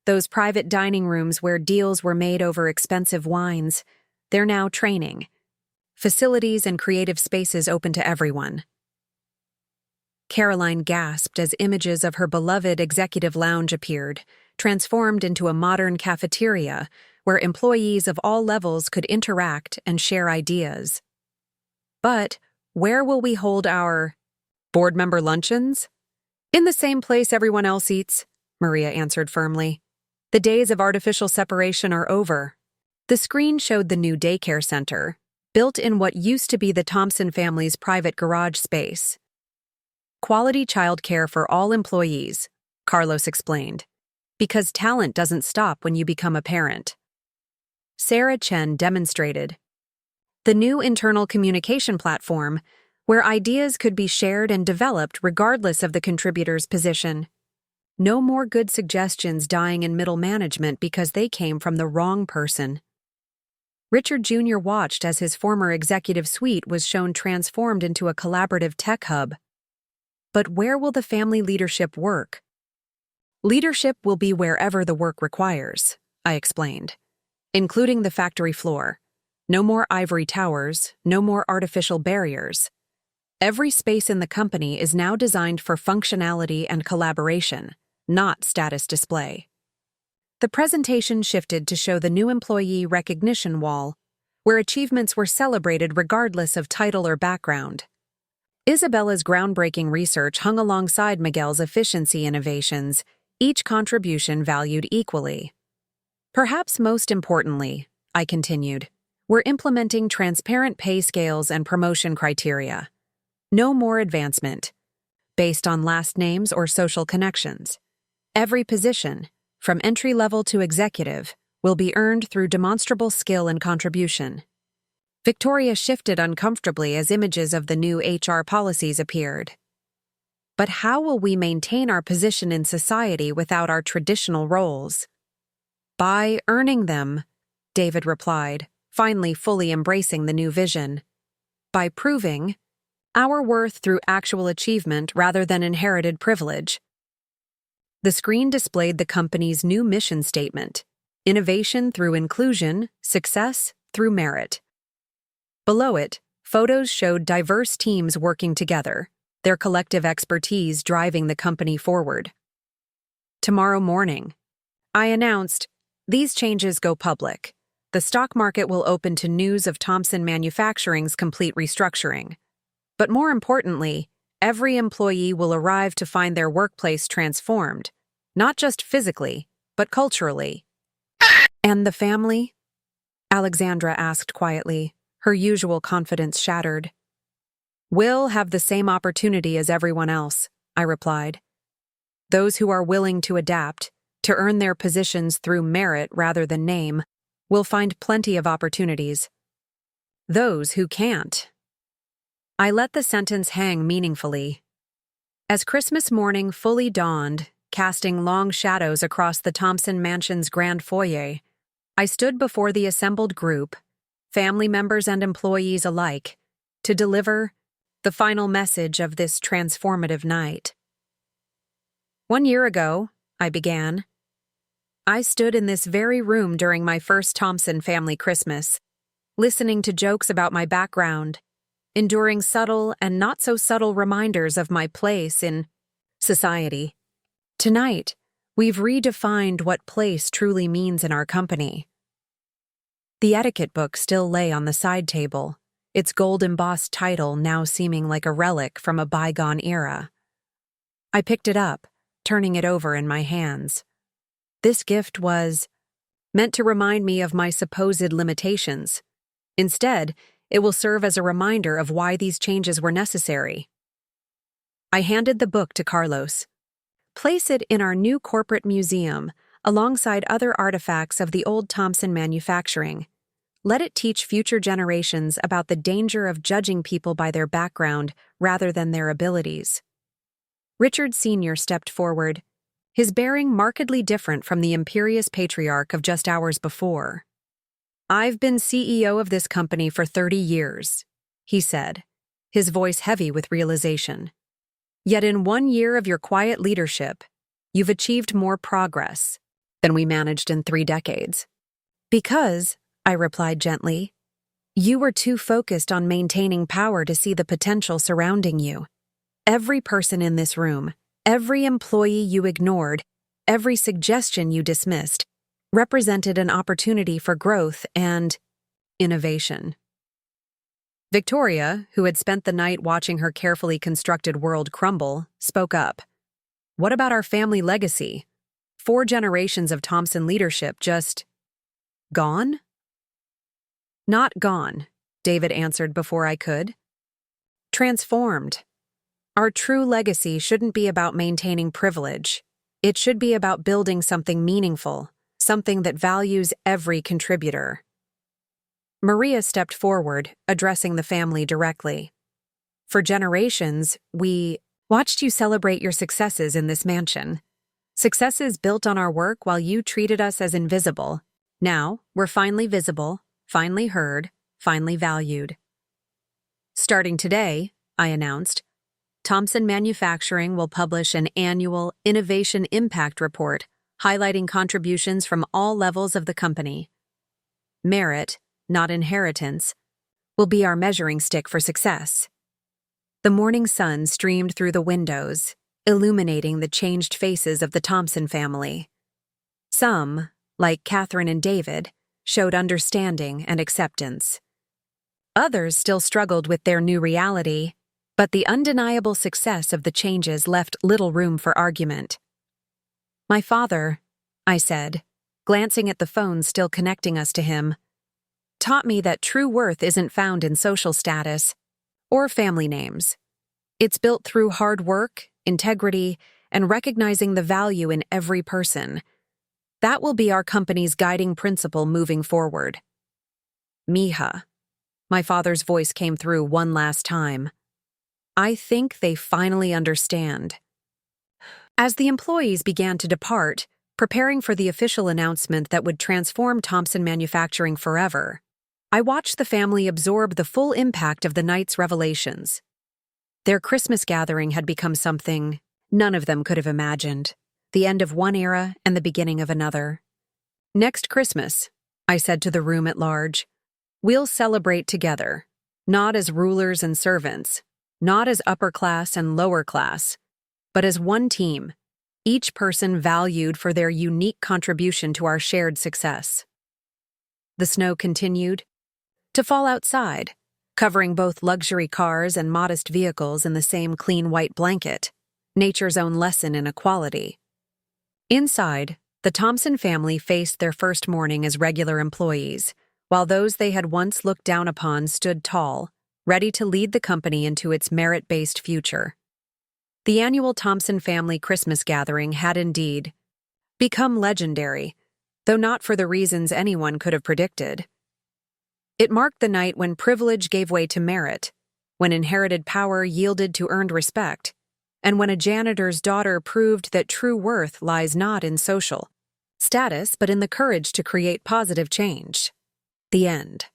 Those private dining rooms where deals were made over expensive wines, they're now training. Facilities and creative spaces open to everyone. Caroline gasped as images of her beloved executive lounge appeared, transformed into a modern cafeteria where employees of all levels could interact and share ideas. But where will we hold our board member luncheons? In the same place everyone else eats, Maria answered firmly. The days of artificial separation are over. The screen showed the new daycare center, built in what used to be the Thompson family's private garage space. Quality childcare for all employees, Carlos explained, because talent doesn't stop when you become a parent. Sarah Chen demonstrated the new internal communication platform, where ideas could be shared and developed regardless of the contributor's position. No more good suggestions dying in middle management because they came from the wrong person. Richard Jr. watched as his former executive suite was shown transformed into a collaborative tech hub. But where will the family leadership work? Leadership will be wherever the work requires, I explained, including the factory floor. No more ivory towers, no more artificial barriers. Every space in the company is now designed for functionality and collaboration, not status display. The presentation shifted to show the new employee recognition wall, where achievements were celebrated regardless of title or background. Isabella's groundbreaking research hung alongside Miguel's efficiency innovations, each contribution valued equally. Perhaps most importantly, I continued, we're implementing transparent pay scales and promotion criteria. No more advancement based on last names or social connections. Every position, from entry-level to executive, will be earned through demonstrable skill and contribution. Victoria shifted uncomfortably as images of the new HR policies appeared. But how will we maintain our position in society without our traditional roles? By earning them, David replied, finally fully embracing the new vision. By proving our worth through actual achievement rather than inherited privilege. The screen displayed the company's new mission statement: innovation through inclusion, success through merit. Below it, photos showed diverse teams working together, their collective expertise driving the company forward. Tomorrow morning, I announced, these changes go public. The stock market will open to news of Thompson Manufacturing's complete restructuring. But more importantly, every employee will arrive to find their workplace transformed, not just physically, but culturally. And the family? Alexandra asked quietly, her usual confidence shattered. Will have the same opportunity as everyone else, I replied. Those who are willing to adapt, to earn their positions through merit rather than name, will find plenty of opportunities. Those who can't. I let the sentence hang meaningfully. As Christmas morning fully dawned, casting long shadows across the Thompson Mansion's grand foyer, I stood before the assembled group, family members and employees alike, to deliver the final message of this transformative night. 1 year ago, I began, I stood in this very room during my first Thompson family Christmas, listening to jokes about my background, enduring subtle and not-so-subtle reminders of my place in society. Tonight, we've redefined what place truly means in our company. The etiquette book still lay on the side table, its gold-embossed title now seeming like a relic from a bygone era. I picked it up, turning it over in my hands. This gift was meant to remind me of my supposed limitations. Instead, it will serve as a reminder of why these changes were necessary. I handed the book to Carlos. Place it in our new corporate museum, alongside other artifacts of the old Thompson Manufacturing. Let it teach future generations about the danger of judging people by their background rather than their abilities. Richard Sr. stepped forward, his bearing markedly different from the imperious patriarch of just hours before. I've been CEO of this company for 30 years, he said, his voice heavy with realization. Yet in 1 year of your quiet leadership, you've achieved more progress than we managed in 3 decades. Because, I replied gently, you were too focused on maintaining power to see the potential surrounding you. Every person in this room, every employee you ignored, every suggestion you dismissed, represented an opportunity for growth and innovation. Victoria, who had spent the night watching her carefully constructed world crumble, spoke up. What about our family legacy? 4 generations of Thompson leadership just gone? Not gone, David answered before I could. Transformed. Our true legacy shouldn't be about maintaining privilege. It should be about building something meaningful, something that values every contributor. Maria stepped forward, addressing the family directly. For generations, we watched you celebrate your successes in this mansion. Successes built on our work while you treated us as invisible. Now, we're finally visible, finally heard, finally valued. Starting today, I announced, Thompson Manufacturing will publish an annual Innovation Impact Report highlighting contributions from all levels of the company. Merit, not inheritance, will be our measuring stick for success. The morning sun streamed through the windows, illuminating the changed faces of the Thompson family. Some, like Catherine and David, showed understanding and acceptance. Others still struggled with their new reality, but the undeniable success of the changes left little room for argument. My father, I said, glancing at the phone still connecting us to him, taught me that true worth isn't found in social status or family names. It's built through hard work, integrity, and recognizing the value in every person. That will be our company's guiding principle moving forward. Mija. My father's voice came through one last time. I think they finally understand. As the employees began to depart, preparing for the official announcement that would transform Thompson Manufacturing forever, I watched the family absorb the full impact of the night's revelations. Their Christmas gathering had become something none of them could have imagined, the end of one era and the beginning of another. Next Christmas, I said to the room at large, we'll celebrate together, not as rulers and servants, not as upper class and lower class, but as one team, each person valued for their unique contribution to our shared success. The snow continued to fall outside, covering both luxury cars and modest vehicles in the same clean white blanket, nature's own lesson in equality. Inside, the Thompson family faced their first morning as regular employees, while those they had once looked down upon stood tall, ready to lead the company into its merit-based future. The annual Thompson family Christmas gathering had indeed become legendary, though not for the reasons anyone could have predicted. It marked the night when privilege gave way to merit, when inherited power yielded to earned respect, and when a janitor's daughter proved that true worth lies not in social status but in the courage to create positive change. The end.